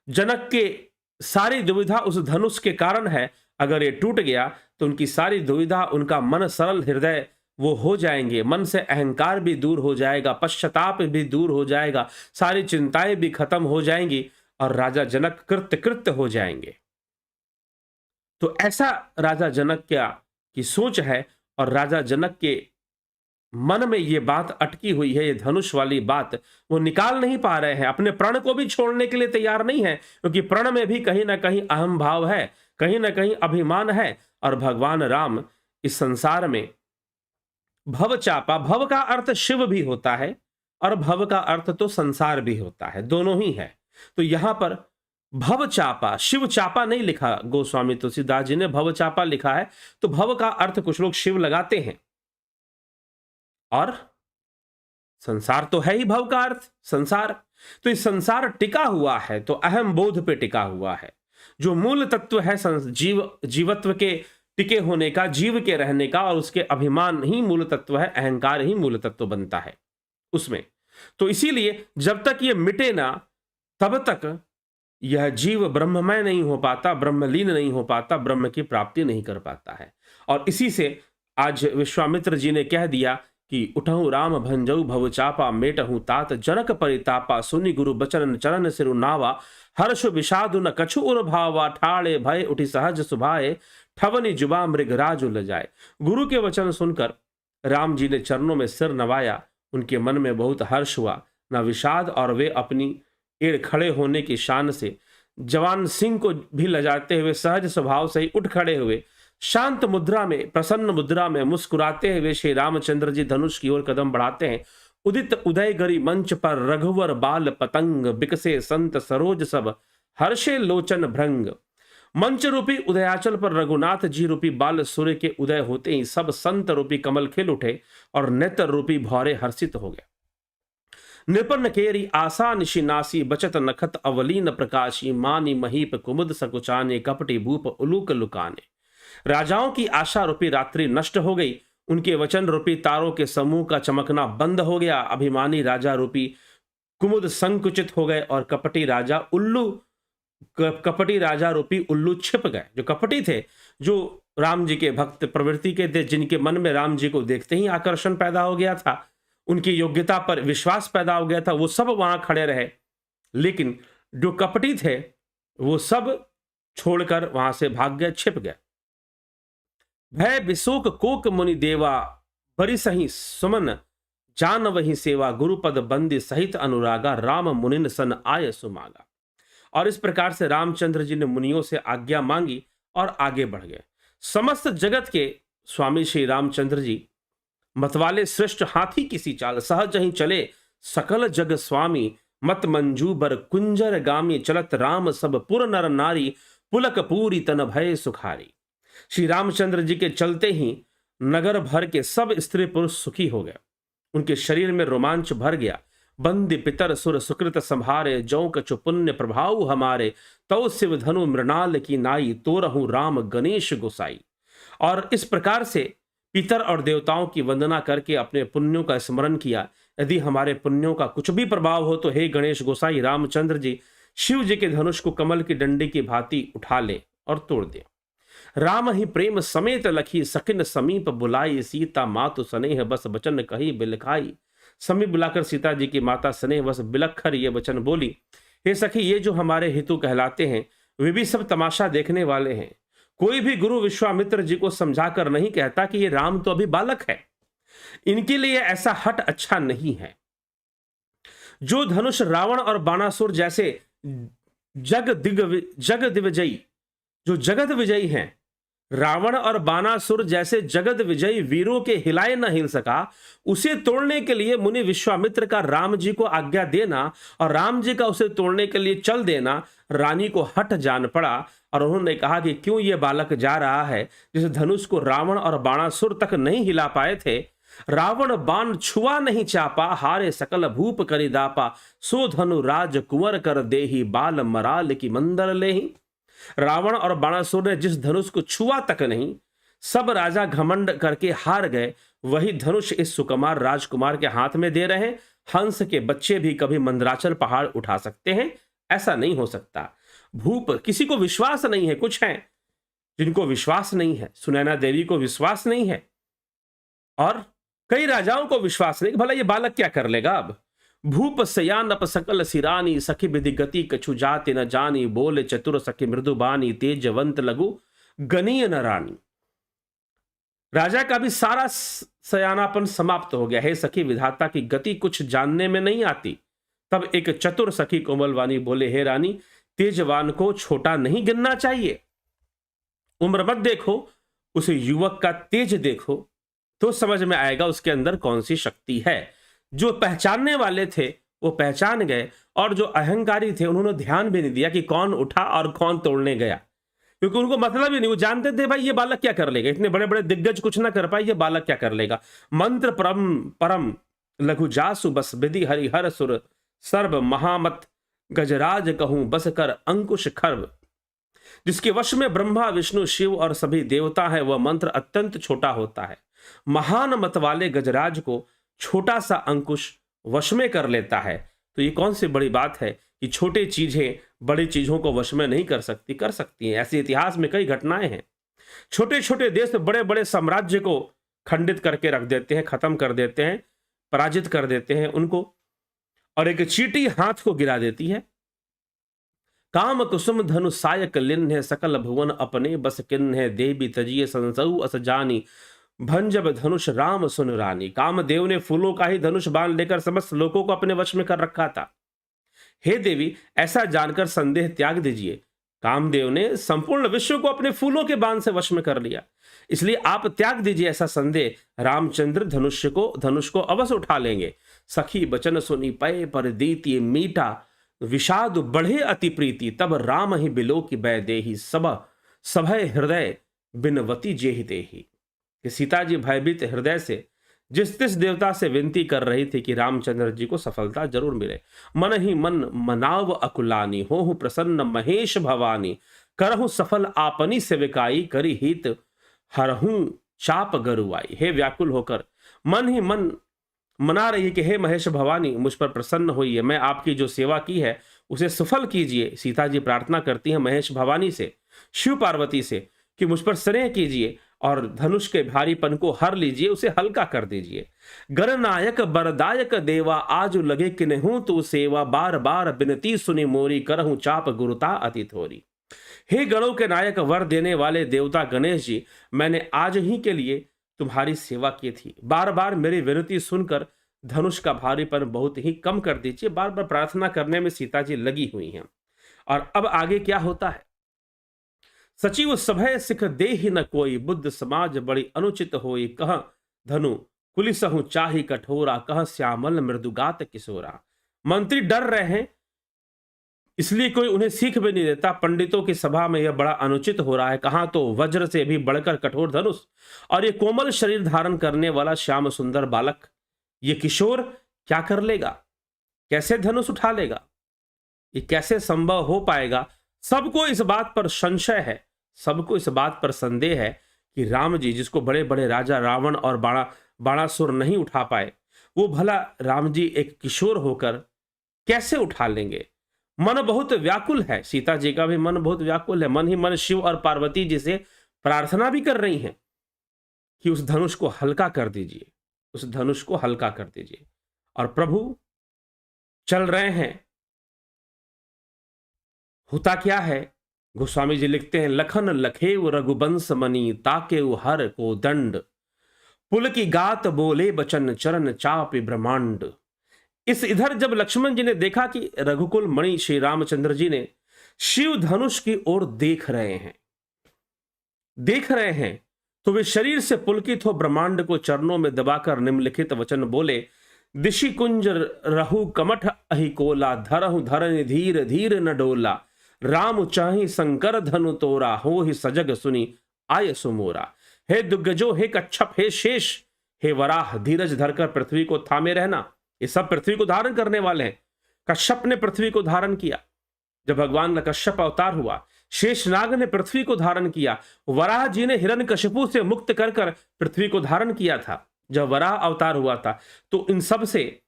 जनक के सारी दुविधा उस धनुष के कारण है, अगर ये टूट गया तो उनकी सारी दुविधा, उनका मन सरल हृदय वो हो जाएंगे, मन से अहंकार भी दूर हो जाएगा, पश्चाताप भी दूर हो जाएगा, सारी चिंताएं भी खत्म हो जाएंगी और राजा जनक कृत्य हो जाएंगे। तो ऐसा राजा जनक की सोच है और राजा जनक के मन में ये बात अटकी हुई है, ये धनुष वाली बात वो निकाल नहीं पा रहे हैं, अपने प्रण को भी छोड़ने के लिए तैयार नहीं है, क्योंकि प्रण में भी कहीं ना कहीं अहम भाव है, कहीं ना कहीं अभिमान है। और भगवान राम इस संसार में भव चापा, भव का अर्थ शिव भी होता है और भव का अर्थ तो संसार भी होता है, दोनों ही है। तो यहां पर भव चापा, शिव चापा नहीं लिखा गोस्वामी तुलसीदास जी ने, भव चापा लिखा है। तो भव का अर्थ कुछ लोग शिव लगाते हैं और संसार तो है ही भव का अर्थ, संसार। तो इस संसार टिका हुआ है तो अहम बोध पे टिका हुआ है। जो मूल तत्व है जीवत्व के टिके होने का, जीव के रहने का, और उसके अभिमान ही मूल तत्व है, अहंकार ही मूल तत्व बनता है उसमें। तो इसीलिए जब तक ये मिटे ना तब तक यह जीव ब्रह्ममय नहीं हो पाता, ब्रह्मलीन नहीं हो पाता, ब्रह्म की प्राप्ति नहीं कर पाता है। और इसी से आज विश्वामित्र जी ने कह दिया कि उठहु राम भंजऊ भव चापा, मेटहु तात जनक परितापा, सुनि गुरु बचन चरण सिरु नावा, हर्ष विषादु न कछु उर भावा, ठाड़े भय उठी सहज सुभाए, ठवनी जुबा मृगराज उल जाए। गुरु के वचन सुनकर राम जी ने चरणों में सिर नवाया, उनके मन में बहुत हर्ष हुआ, न विषाद, और वे अपनी एड़ खड़े होने की शान से जवान सिंह को भी लजाते हुए सहज स्वभाव से ही उठ खड़े हुए, शांत मुद्रा में, प्रसन्न मुद्रा में मुस्कुराते हुए श्री रामचंद्र जी धनुष की ओर कदम बढ़ाते हैं। उदित उदय गरी मंच पर रघुवर बाल पतंग, बिकसे संत सरोज सब हर्षे लोचन भृंग। मंच रूपी उदयाचल पर रघुनाथ जी रूपी बाल सूर्य के उदय होते ही सब संत रूपी कमल खिल उठे और नेत्र रूपी भौरे हर्षित हो गए। नृपन केरी आशा निशिनासी, बचत नखत अवलीन प्रकाशी, मानी महीप कुमुद सकुचाने, कपटी भूप उलूक लुकाने। राजाओं की आशा रूपी रात्रि नष्ट हो गई, उनके वचन रूपी तारों के समूह का चमकना बंद हो गया, अभिमानी राजा रूपी कुमुद संकुचित हो गए और कपटी राजा रूपी उल्लू छिप गए। जो कपटी थे, जो राम जी के भक्त प्रवृत्ति के थे, जिनके मन में राम जी को देखते ही आकर्षण पैदा हो गया था, उनकी योग्यता पर विश्वास पैदा हो गया था, वो सब वहां खड़े रहे। लेकिन जो कपटी थे वो सब छोड़कर वहां से भाग गए, छिप गए। भय बिशोक कोक मुनि देवा, बरी सही सुमन जान वही सेवा, गुरुपद बंदी सहित अनुरागा, राम मुनिन सन आय सुमागा। और इस प्रकार से रामचंद्र जी ने मुनियों से आज्ञा मांगी और आगे बढ़ गए। समस्त जगत के स्वामी श्री रामचंद्र जी मतवाले श्रेष्ठ हाथी किसी चाल, सहज ही चले सकल जग स्वामी, मत मंजू बर कुंजर गामी, चलत राम सब पुर नर नारी, पुलक पूरी तन भय सुखारी। श्री रामचंद्र जी के चलते ही नगर भर के सब स्त्री पुरुष सुखी हो गए, उनके शरीर में रोमांच भर गया। बंदी पितर सुर सुकृत संभारे, जौ कछु पुण्य प्रभाव हमारे, तौ शिव धनु मृणाल की नाई, तो रहूं राम गणेश गोसाई। और इस प्रकार से पितर और देवताओं की वंदना करके अपने पुण्यों का स्मरण किया। यदि हमारे पुण्यों का कुछ भी प्रभाव हो तो हे गणेश गोसाई रामचंद्र जी शिव जी के धनुष को कमल की डंडी की भांति उठा ले और तोड़ दे। राम ही प्रेम समेत लखी, सकिन समीप बुलाई, सीता मातु स्नेह बस बचन कही बिलखाई। समीप बुलाकर सीता जी की माता स्नेह बस बिलखर ये वचन बोली, हे सखी, ये जो हमारे हितु कहलाते हैं वे भी सब तमाशा देखने वाले हैं। कोई भी गुरु विश्वामित्र जी को समझाकर नहीं कहता कि ये राम तो अभी बालक है, इनके लिए ऐसा हट अच्छा नहीं है। जो धनुष रावण और बाणासुर जैसे जगदिविजयी, जो जगत विजयी हैं, रावण और बाणासुर जैसे जगत विजयी वीरों के हिलाए न हिल सका, उसे तोड़ने के लिए मुनि विश्वामित्र का राम जी को आज्ञा देना और राम जी का उसे तोड़ने के लिए चल देना रानी को हट जान पड़ा। और उन्होंने कहा कि क्यों ये बालक जा रहा है जिस धनुष को रावण और बाणासुर तक नहीं हिला पाए थे। रावण बाण छुआ नहीं चापा, हारे सकल भूप करि दापा, सो धनु राज कुंवर कर देही, बाल मराल की मंदर लेही। रावण और बाणासुर ने जिस धनुष को छुआ तक नहीं, सब राजा घमंड करके हार गए, वही धनुष इस सुकुमार राजकुमार के हाथ में दे रहे। हंस के बच्चे भी कभी मंदराचल पहाड़ उठा सकते हैं, ऐसा नहीं हो सकता। भूप, किसी को विश्वास नहीं है, कुछ है जिनको विश्वास नहीं है, सुनैना देवी को विश्वास नहीं है और कई राजाओं को विश्वास नहीं कि भला ये बालक क्या कर लेगा। अब भूप सयान अप सकल सिरानी, सखी विधि गति कछु जाति न जानी, बोले चतुर सखी मृदुबानी, तेजवंत लघु गनीय न रानी। राजा का भी सारा सयानापन समाप्त हो गया। हे सखी, विधाता की गति कुछ जानने में नहीं आती। तब एक चतुर सखी कोमलवानी बोले, हे रानी, तेजवान को छोटा नहीं गिनना चाहिए। उम्र मत देखो, उस युवक का तेज देखो तो समझ में आएगा उसके अंदर कौन सी शक्ति है। जो पहचानने वाले थे वो पहचान गए और जो अहंकारी थे उन्होंने ध्यान भी नहीं दिया कि कौन उठा और कौन तोड़ने गया, क्योंकि उनको मतलब ही नहीं। वो जानते थे भाई ये बालक क्या कर लेगा, इतने बड़े बड़े दिग्गज कुछ ना कर पाए, ये बालक क्या कर लेगा। मंत्र परम परम लघु जासु बस विधि हरिहर सुर सर्व महामत गजराज कहूं बस कर अंकुश खर्व। जिसके वश में ब्रह्मा विष्णु शिव और सभी देवता है वह मंत्र अत्यंत छोटा होता है। महान मत वाले गजराज को छोटा सा अंकुश वश में कर लेता है। तो ये कौन सी बड़ी बात है कि छोटे चीजें बड़ी चीजों को वश में नहीं कर सकती, कर सकती हैं। ऐसे इतिहास में कई घटनाएं हैं। छोटे छोटे देश बड़े बड़े साम्राज्य को खंडित करके रख देते हैं, खत्म कर देते हैं, पराजित कर देते हैं उनको, और एक चींटी हाथ को गिरा देती है। काम कुसुम धनु सायक लिन है, सकल भुवन अपने बस किन है, देवी तजिए संसऊ अस जानी, भंजब धनुष राम सुन रानी। कामदेव ने फूलों का ही धनुष बाण लेकर समस्त लोगों को अपने वश में कर रखा था। हे देवी, ऐसा जानकर संदेह त्याग दीजिए। कामदेव ने संपूर्ण विश्व को अपने फूलों के बाण से वश में कर लिया, इसलिए आप त्याग दीजिए ऐसा संदेह। रामचंद्र धनुष को अवश्य उठा लेंगे। सखी बचन सुनी पय पर दीती, मीठा विषाद बढ़े अति प्रीति, तब राम ही बिलो की बै देही, सभय हृदय बिनवती जेहि देही। कि सीता जी भयभीत हृदय से जिस देवता से विनती कर रही थी कि रामचंद्र जी को सफलता जरूर मिले। मन ही मन मनाव अकुलानी, होहु प्रसन्न महेश भवानी, करहु सफल आपनी सेविकाई, करी हित हरहूं चाप गरुआई। हे व्याकुल होकर मन ही मन मना रही कि हे महेश भवानी, मुझ पर प्रसन्न होइए, मैं आपकी जो सेवा की है उसे सफल कीजिए। सीता जी प्रार्थना करती हैं महेश भवानी से, शिव पार्वती से, कि मुझ पर स्नेह कीजिए और धनुष के भारीपन को हर लीजिए, उसे हल्का कर दीजिए। गणनायक बरदायक देवा, आज लगे किन्हूं तू सेवा, बार बार बिनती सुनी मोरी, करहूं चाप गुरुता अति थोरी। हे गणों के नायक, वर देने वाले देवता गणेश जी, मैंने आज ही के लिए तुम्हारी सेवा की थी। बार बार मेरी विनती सुनकर धनुष का भारीपन बहुत ही कम कर दीजिए। बार बार प्रार्थना करने में सीता जी लगी हुई हैं। और अब आगे क्या होता है। सचिव सभय सिख देहि न कोई, बुद्ध समाज बड़ी अनुचित होई, कह धनु कुलिसहु चाही कठोरा, कह श्यामल मृदुगात किशोरा। मंत्री डर रहे हैं, इसलिए कोई उन्हें सीख भी नहीं देता। पंडितों की सभा में यह बड़ा अनुचित हो रहा है। कहां तो वज्र से भी बढ़कर कठोर धनुष, और ये कोमल शरीर धारण करने वाला श्याम सुंदर बालक, ये किशोर क्या कर लेगा, कैसे धनुष उठा लेगा, ये कैसे संभव हो पाएगा। सबको इस बात पर संशय है, सबको इस बात पर संदेह है कि राम जी, जिसको बड़े बड़े राजा रावण और बाणासुर नहीं उठा पाए, वो भला राम जी एक किशोर होकर कैसे उठा लेंगे। मन बहुत व्याकुल है, सीता जी का भी मन बहुत व्याकुल है। मन ही मन शिव और पार्वती जी से प्रार्थना भी कर रही हैं कि उस धनुष को हल्का कर दीजिए, उस धनुष को हल्का कर दीजिए। और प्रभु चल रहे हैं। होता क्या है, गोस्वामी जी लिखते हैं, लखन लखेव रघुबंश मनी, ताकेउ हर को दंड, पुल की गात बोले बचन, चरण चापि ब्रह्मांड। इस इधर जब लक्ष्मण जी ने देखा कि रघुकुल मणि श्री रामचंद्र जी ने शिव धनुष की ओर देख रहे हैं, तो वे शरीर से पुलकित हो ब्रह्मांड को चरणों में दबाकर निम्नलिखित वचन बोले, दिशि कुंज रहु कमठ अहिकोला, धरहु धरन धीर धीर न डोला, राम चाही शंकर धनु तोरा, हो ही सजग सुनी आय सुमोरा। हे दुग्गजो, हे कच्छप, हे शेष, हे वराह, धीरज धरकर पृथ्वी को थामे रहना। ये सब पृथ्वी को धारण करने वाले हैं। कश्यप ने पृथ्वी को धारण किया जब भगवान का कश्यप अवतार हुआ, शेषनाग ने पृथ्वी को धारण किया, वराह जी ने हिरण्यकशिपु से मुक्त कर पृथ्वी को धारण किया था जब वराह अवतार हुआ था। तो इन सब से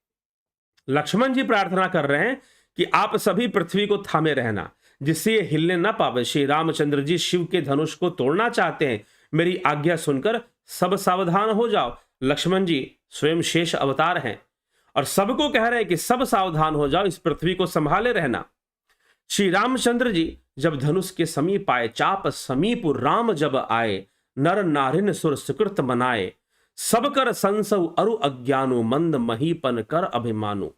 लक्ष्मण जी प्रार्थना कर रहे हैं कि आप सभी पृथ्वी को थामे रहना। जिससे ये हिलने ना पावे। श्री रामचंद्र जी शिव के धनुष को तोड़ना चाहते हैं, मेरी आज्ञा सुनकर सब सावधान हो जाओ। लक्ष्मण जी स्वयं शेष अवतार हैं और सबको कह रहे हैं कि सब सावधान हो जाओ, इस पृथ्वी को संभाले रहना। श्री रामचंद्र जी जब धनुष के समीप आए, चाप समीप राम जब आए, नर नारिन सुर सुकृत मनाए, सब कर संसव अरु अज्ञानु, मंद महीपन कर अभिमानु।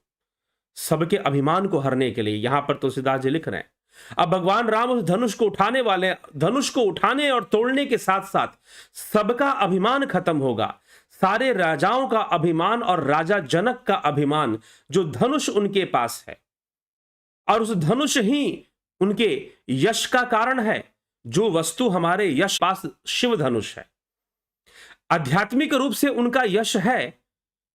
सबके अभिमान को हरने के लिए यहां पर तुलसीदास जी लिख रहे हैं। अब भगवान राम उस धनुष को उठाने वाले, धनुष को उठाने और तोड़ने के साथ साथ सबका अभिमान खत्म होगा। सारे राजाओं का अभिमान और राजा जनक का अभिमान, जो धनुष उनके पास है और उस धनुष ही उनके यश का कारण है। जो वस्तु हमारे यश पास शिव धनुष है। आध्यात्मिक रूप से उनका यश है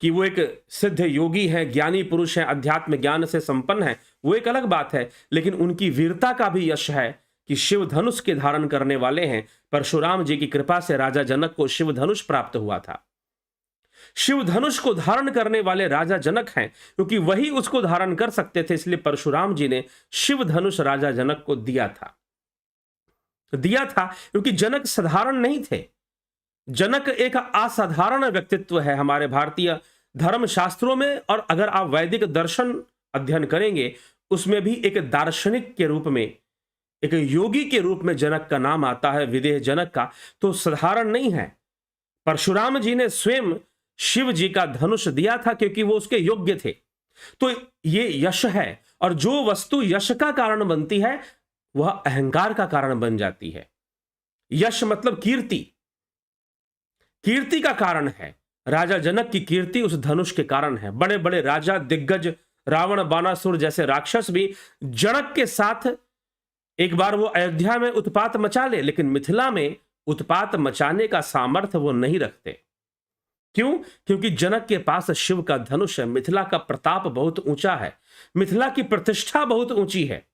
कि वो एक सिद्ध योगी है, ज्ञानी पुरुष है, अध्यात्म ज्ञान से संपन्न है, वो एक अलग बात है। लेकिन उनकी वीरता का भी यश है कि शिव धनुष के धारण करने वाले हैं। परशुराम जी की कृपा से राजा जनक को शिव धनुष प्राप्त हुआ था। शिव धनुष को धारण करने वाले राजा जनक हैं, क्योंकि वही उसको धारण कर सकते थे, इसलिए परशुराम जी ने शिव धनुष राजा जनक को दिया था। क्योंकि जनक साधारण नहीं थे। जनक एक असाधारण व्यक्तित्व है हमारे भारतीय धर्म शास्त्रों में, और अगर आप वैदिक दर्शन अध्ययन करेंगे उसमें भी एक दार्शनिक के रूप में, एक योगी के रूप में जनक का नाम आता है, विदेह जनक का। तो साधारण नहीं है। परशुराम जी ने स्वयं शिव जी का धनुष दिया था क्योंकि वो उसके योग्य थे। तो ये यश है, और जो वस्तु यश का कारण बनती है वह अहंकार का कारण बन जाती है। यश मतलब कीर्ति, कीर्ति का कारण है। राजा जनक की कीर्ति उस धनुष के कारण है। बड़े बड़े राजा दिग्गज, रावण बानासुर जैसे राक्षस भी जनक के साथ एक बार वो अयोध्या में उत्पात मचा ले, लेकिन मिथिला में उत्पात मचाने का सामर्थ्य वो नहीं रखते। क्यों? क्योंकि जनक के पास शिव का धनुष है। मिथिला का प्रताप बहुत ऊंचा है, मिथिला की प्रतिष्ठा बहुत ऊंची है,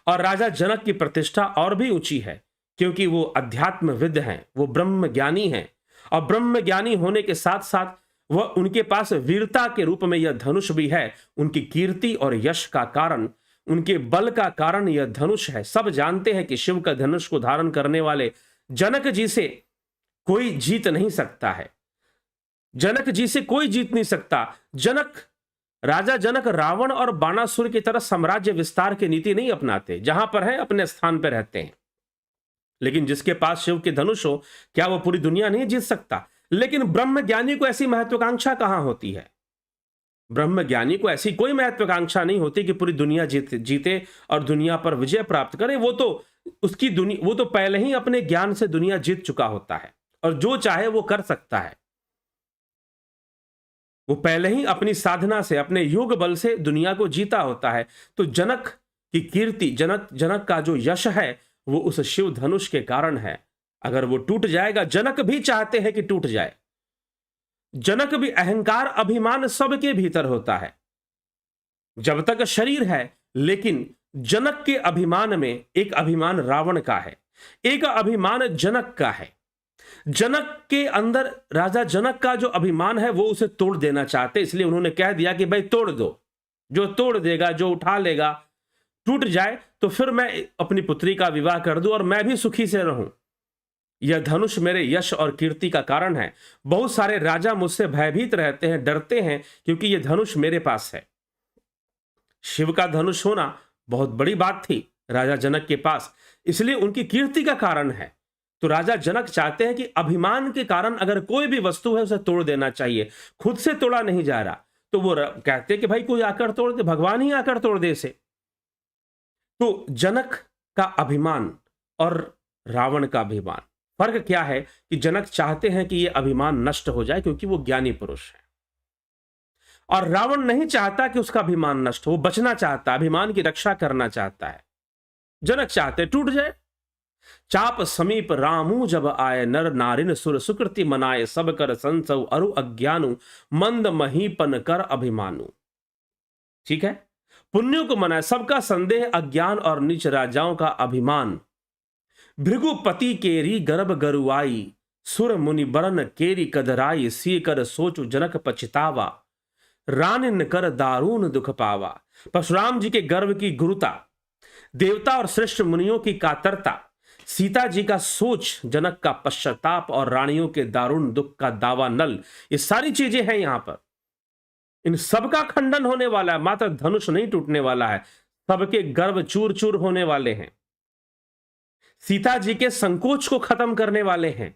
और राजा जनक की प्रतिष्ठा और भी ऊंची है, क्योंकि वो अध्यात्मविद हैं, वो ब्रह्म ज्ञानी हैं। और ब्रह्म ज्ञानी होने के साथ साथ वह, उनके पास वीरता के रूप में यह धनुष भी है। उनकी कीर्ति और यश का कारण, उनके बल का कारण यह धनुष है। सब जानते हैं कि शिव का धनुष को धारण करने वाले जनक जी से कोई जीत नहीं सकता है। जनक जी से कोई जीत नहीं सकता। राजा जनक रावण और बाणासुर की तरह साम्राज्य विस्तार की नीति नहीं अपनाते। जहां पर है अपने स्थान पर रहते हैं। लेकिन जिसके पास शिव के धनुष हो, क्या वो पूरी दुनिया नहीं जीत सकता? लेकिन ब्रह्म ज्ञानी को ऐसी महत्वाकांक्षा कहां होती है? ब्रह्म ज्ञानी को ऐसी कोई महत्वाकांक्षा नहीं होती कि पूरी दुनिया जीते और दुनिया पर विजय प्राप्त करे। वो तो पहले ही अपने ज्ञान से दुनिया जीत चुका होता है, और जो चाहे वो कर सकता है। वो पहले ही अपनी साधना से, अपने योग बल से दुनिया को जीता होता है। तो जनक की कीर्ति, जनक का जो यश है, वो उस शिव धनुष के कारण है। अगर वो टूट जाएगा, जनक भी चाहते हैं कि टूट जाए। जनक भी, अहंकार अभिमान सबके भीतर होता है जब तक शरीर है। लेकिन जनक के अभिमान में एक अभिमान रावण का है, एक अभिमान जनक का है। जनक के अंदर, राजा जनक का जो अभिमान है वो उसे तोड़ देना चाहते, इसलिए उन्होंने कह दिया कि भाई तोड़ दो। जो तोड़ देगा, जो उठा लेगा, टूट जाए, तो फिर मैं अपनी पुत्री का विवाह कर दूं और मैं भी सुखी से रहूं। यह धनुष मेरे यश और कीर्ति का कारण है। बहुत सारे राजा मुझसे भयभीत रहते हैं, डरते हैं, क्योंकि यह धनुष मेरे पास है। शिव का धनुष होना बहुत बड़ी बात थी राजा जनक के पास, इसलिए उनकी कीर्ति का कारण है। तो राजा जनक चाहते हैं कि अभिमान के कारण अगर कोई भी वस्तु है उसे तोड़ देना चाहिए। खुद से तोड़ा नहीं जा रहा, तो वो कहते हैं कि भाई कोई आकर तोड़ दे, भगवान ही आकर तोड़ दे इसे। तो जनक का अभिमान और रावण का अभिमान, फर्क क्या है कि जनक चाहते हैं कि यह अभिमान नष्ट हो जाए क्योंकि वो ज्ञानी पुरुष है, और रावण नहीं चाहता कि उसका अभिमान नष्ट हो, वो बचना चाहता है, अभिमान की रक्षा करना चाहता है। जनक चाहते टूट जाए। चाप समीप रामू जब आए, नर नारिन सुर सुकृति मनाए, सब कर संसव अरु अज्ञानु, मंद महीपन कर अभिमानु। ठीक है, पुण्यों को मनाए, सबका संदेह अज्ञान और नीच राजाओं का अभिमान। भृगुपति केरी गर्भ गरुआई, सुर मुनि बरन केरी कदराई, सी कर सोचु जनक पछतावा, रानिन कर दारूण दुख पावा। परशुराम जी के गर्भ की गुरुता, देवता और श्रेष्ठ मुनियों की कातरता, सीता जी का सोच, जनक का पश्चाताप और रानियों के दारुण दुख का दावा नल, ये सारी चीजें हैं यहां पर। इन सबका खंडन होने वाला है, मात्र धनुष नहीं टूटने वाला है, सबके गर्व चूर चूर होने वाले हैं, सीता जी के संकोच को खत्म करने वाले हैं।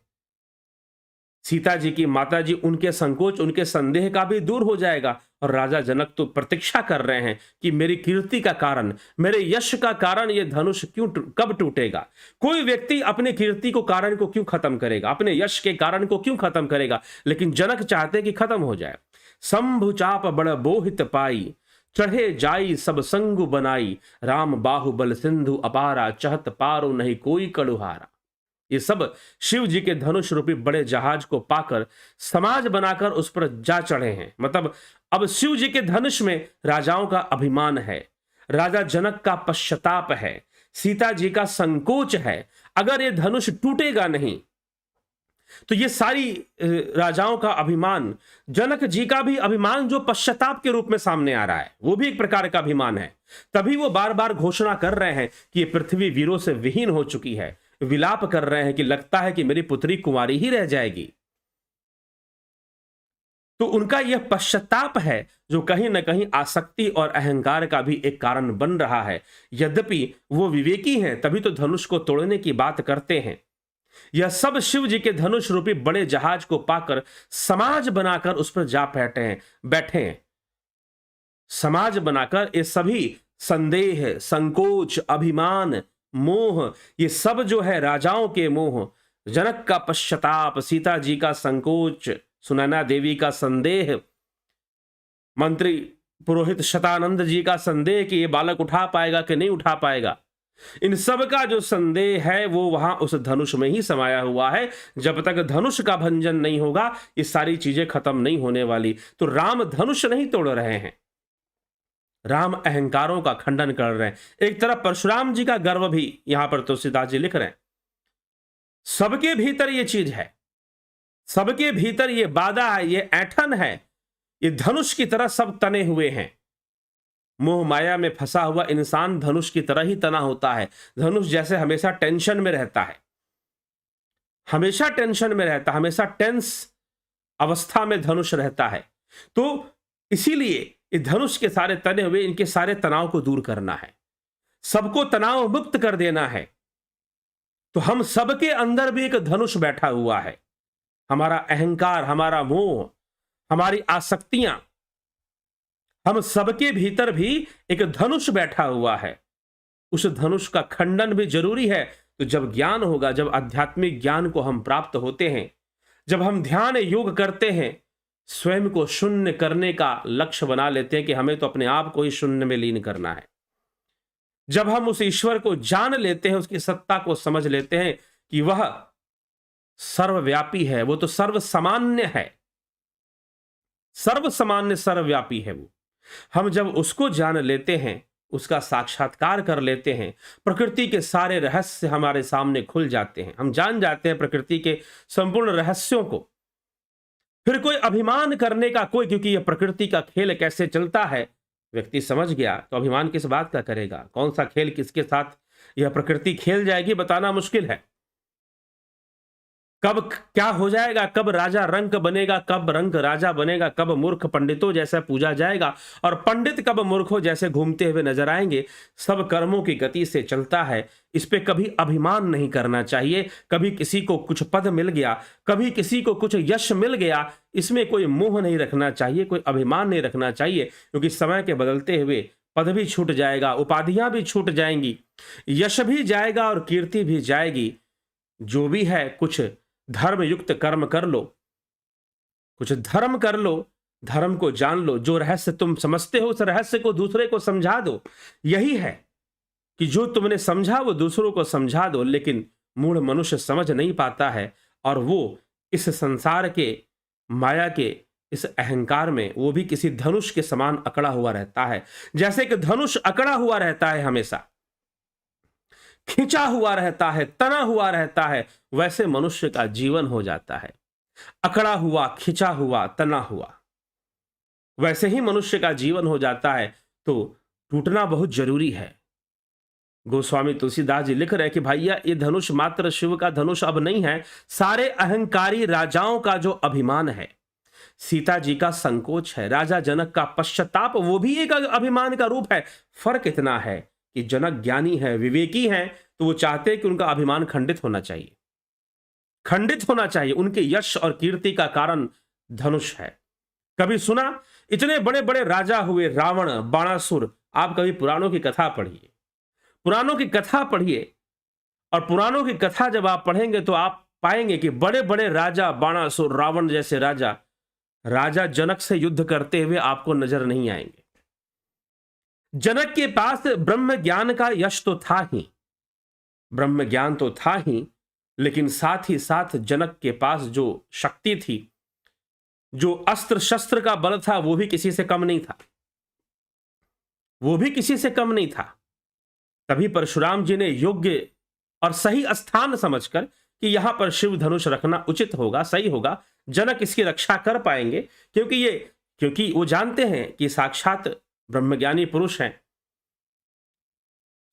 सीता जी की माता जी, उनके संकोच, उनके संदेह का भी दूर हो जाएगा। और राजा जनक तो प्रतीक्षा कर रहे हैं कि मेरी कीर्ति का कारण, मेरे यश का कारण ये धनुष कब टूटेगा। कोई व्यक्ति अपने कीर्ति को कारण को क्यों खत्म करेगा, अपने यश के कारण को क्यों खत्म करेगा, लेकिन जनक चाहते कि खत्म हो जाए। शंभु चाप बड़ बोहित पाई, चढ़े जाई सब संगु बनाई, राम बाहुबल सिंधु अपारा, चहत पारो नहीं कोई कड़ुहारा। ये सब शिव जी के धनुष रूपी बड़े जहाज को पाकर समाज बनाकर उस पर जा चढ़े हैं। मतलब अब शिव जी के धनुष में राजाओं का अभिमान है, राजा जनक का पश्चाताप है, सीता जी का संकोच है। अगर ये धनुष टूटेगा नहीं तो ये सारी राजाओं का अभिमान, जनक जी का भी अभिमान जो पश्चाताप के रूप में सामने आ रहा है, वो भी एक प्रकार का अभिमान है। तभी वो बार बार घोषणा कर रहे हैं कि ये पृथ्वी वीरों से विहीन हो चुकी है, विलाप कर रहे हैं कि लगता है कि मेरी पुत्री कुंवारी ही रह जाएगी। तो उनका यह पश्चाताप है जो कहीं ना कहीं आसक्ति और अहंकार का भी एक कारण बन रहा है। यद्यपि वो विवेकी हैं, तभी तो धनुष को तोड़ने की बात करते हैं। यह सब शिव जी के धनुष रूपी बड़े जहाज को पाकर समाज बनाकर उस पर जा बैठे हैं। समाज बनाकर ये सभी संदेह, संकोच, अभिमान, मोह, ये सब जो है राजाओं के मोह, जनक का पश्चाताप, सीता जी का संकोच, सुनैना देवी का संदेह, मंत्री पुरोहित शतानंद जी का संदेह कि ये बालक उठा पाएगा कि नहीं उठा पाएगा, इन सब का जो संदेह है वो वहां उस धनुष में ही समाया हुआ है। जब तक धनुष का भंजन नहीं होगा ये सारी चीजें खत्म नहीं होने वाली। तो राम धनुष नहीं तोड़ रहे हैं, राम अहंकारों का खंडन कर रहे हैं। एक तरफ परशुराम जी का गर्व भी यहां पर तुलसीदास जी लिख रहे हैं। सबके भीतर ये चीज है, सबके भीतर ये बाधा है, ये ऐठन है, ये धनुष की तरह सब तने हुए हैं। मोह माया में फंसा हुआ इंसान धनुष की तरह ही तना होता है। धनुष जैसे हमेशा टेंशन में रहता है, हमेशा टेंशन में रहता है, हमेशा टेंस अवस्था में धनुष रहता है। तो इसीलिए ये धनुष के सारे तने हुए, इनके सारे तनाव को दूर करना है, सबको तनाव मुक्त कर देना है। तो हम सबके अंदर भी एक धनुष बैठा हुआ है, हमारा अहंकार, हमारा मोह, हमारी आसक्तियां, हम सबके भीतर भी एक धनुष बैठा हुआ है। उस धनुष का खंडन भी जरूरी है। तो जब ज्ञान होगा, जब आध्यात्मिक ज्ञान को हम प्राप्त होते हैं, जब हम ध्यान योग करते हैं, स्वयं को शून्य करने का लक्ष्य बना लेते हैं कि हमें तो अपने आप को ही शून्य में लीन करना है, जब हम उस ईश्वर को जान लेते हैं, उसकी सत्ता को समझ लेते हैं कि वह सर्वव्यापी है, वो तो सर्वसामान्य है, सर्वसामान्य सर्वव्यापी है वो। हम जब उसको जान लेते हैं, उसका साक्षात्कार कर लेते हैं, प्रकृति के सारे रहस्य हमारे सामने खुल जाते हैं, हम जान जाते हैं प्रकृति के संपूर्ण रहस्यों को। फिर कोई अभिमान करने का क्योंकि यह प्रकृति का खेल कैसे चलता है व्यक्ति समझ गया, तो अभिमान किस बात का करेगा। कौन सा खेल किसके साथ यह प्रकृति खेल जाएगी बताना मुश्किल है। कब क्या हो जाएगा, कब राजा रंक बनेगा, कब रंक राजा बनेगा, कब मूर्ख पंडितों जैसा पूजा जाएगा और पंडित कब मूर्खों जैसे घूमते हुए नजर आएंगे, सब कर्मों की गति से चलता है। इस पे कभी अभिमान नहीं करना चाहिए। कभी किसी को कुछ पद मिल गया, कभी किसी को कुछ यश मिल गया, इसमें कोई मोह नहीं रखना चाहिए, कोई अभिमान नहीं रखना चाहिए, क्योंकि समय के बदलते हुए पद भी छूट जाएगा, उपाधियां भी छूट जाएंगी, यश भी जाएगा और कीर्ति भी जाएगी। जो भी है कुछ धर्म युक्त कर्म कर लो, कुछ धर्म कर लो, धर्म को जान लो, जो रहस्य तुम समझते हो उस रहस्य को दूसरे को समझा दो। यही है कि जो तुमने समझा वो दूसरों को समझा दो। लेकिन मूढ़ मनुष्य समझ नहीं पाता है और वो इस संसार के माया के इस अहंकार में वो भी किसी धनुष के समान अकड़ा हुआ रहता है। जैसे कि धनुष अकड़ा हुआ रहता है, हमेशा खिंचा हुआ रहता है, तना हुआ रहता है, वैसे मनुष्य का जीवन हो जाता है, अकड़ा हुआ, खिंचा हुआ, तना हुआ, वैसे ही मनुष्य का जीवन हो जाता है। तो टूटना बहुत जरूरी है। गोस्वामी तुलसीदास जी लिख रहे हैं कि भैया ये धनुष मात्र शिव का धनुष अब नहीं है, सारे अहंकारी राजाओं का जो अभिमान है, सीता जी का संकोच है, राजा जनक का पश्चाताप, वो भी एक अभिमान का रूप है। फर्क इतना है कि जनक ज्ञानी है, विवेकी है, तो वो चाहते हैं कि उनका अभिमान खंडित होना चाहिए, खंडित होना चाहिए। उनके यश और कीर्ति का कारण धनुष है। कभी सुना इतने बड़े बड़े राजा हुए, रावण, बाणासुर। आप कभी पुराणों की कथा पढ़िए, पुराणों की कथा पढ़िए, और पुराणों की कथा जब आप पढ़ेंगे तो आप पाएंगे कि बड़े बड़े राजा, बाणासुर, रावण जैसे राजा, राजा जनक से युद्ध करते हुए आपको नजर नहीं आएंगे। जनक के पास ब्रह्म ज्ञान का यश तो था ही, ब्रह्म ज्ञान तो था ही, लेकिन साथ ही साथ जनक के पास जो शक्ति थी, जो अस्त्र शस्त्र का बल था, वो भी किसी से कम नहीं था, वो भी किसी से कम नहीं था। तभी परशुराम जी ने योग्य और सही स्थान समझकर कि यहां पर शिव धनुष रखना उचित होगा, सही होगा, जनक इसकी रक्षा कर पाएंगे, क्योंकि वो जानते हैं कि साक्षात ब्रह्मज्ञानी पुरुष हैं,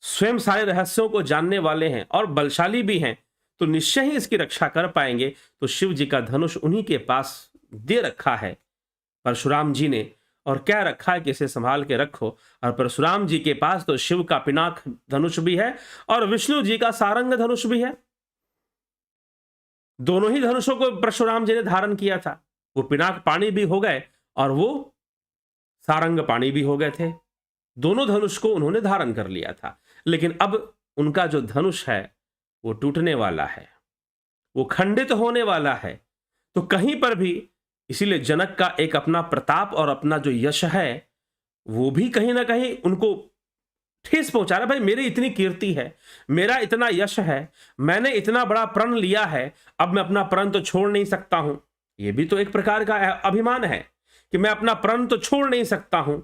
स्वयं सारे रहस्यों को जानने वाले हैं और बलशाली भी हैं, तो निश्चय ही इसकी रक्षा कर पाएंगे। तो शिव जी का धनुष उन्हीं के पास दे रखा है परशुराम जी ने, और क्या रखा है कि इसे संभाल के रखो। और परशुराम जी के पास तो शिव का पिनाक धनुष भी है और विष्णु जी का सारंग धनुष भी है। दोनों ही धनुषों को परशुराम जी ने धारण किया था। वो पिनाक पाणी भी हो गए और वो सारंग पाणी भी हो गए थे। दोनों धनुष को उन्होंने धारण कर लिया था, लेकिन अब उनका जो धनुष है वो टूटने वाला है, वो खंडित होने वाला है। तो कहीं पर भी इसीलिए जनक का एक अपना प्रताप और अपना जो यश है वो भी कहीं ना कहीं उनको ठेस पहुंचा रहा। भाई मेरी इतनी कीर्ति है, मेरा इतना यश है, मैंने इतना बड़ा प्रण लिया है, अब मैं अपना प्रण तो छोड़ नहीं सकता हूं। ये भी तो एक प्रकार का अभिमान है कि मैं अपना प्रण तो छोड़ नहीं सकता हूं।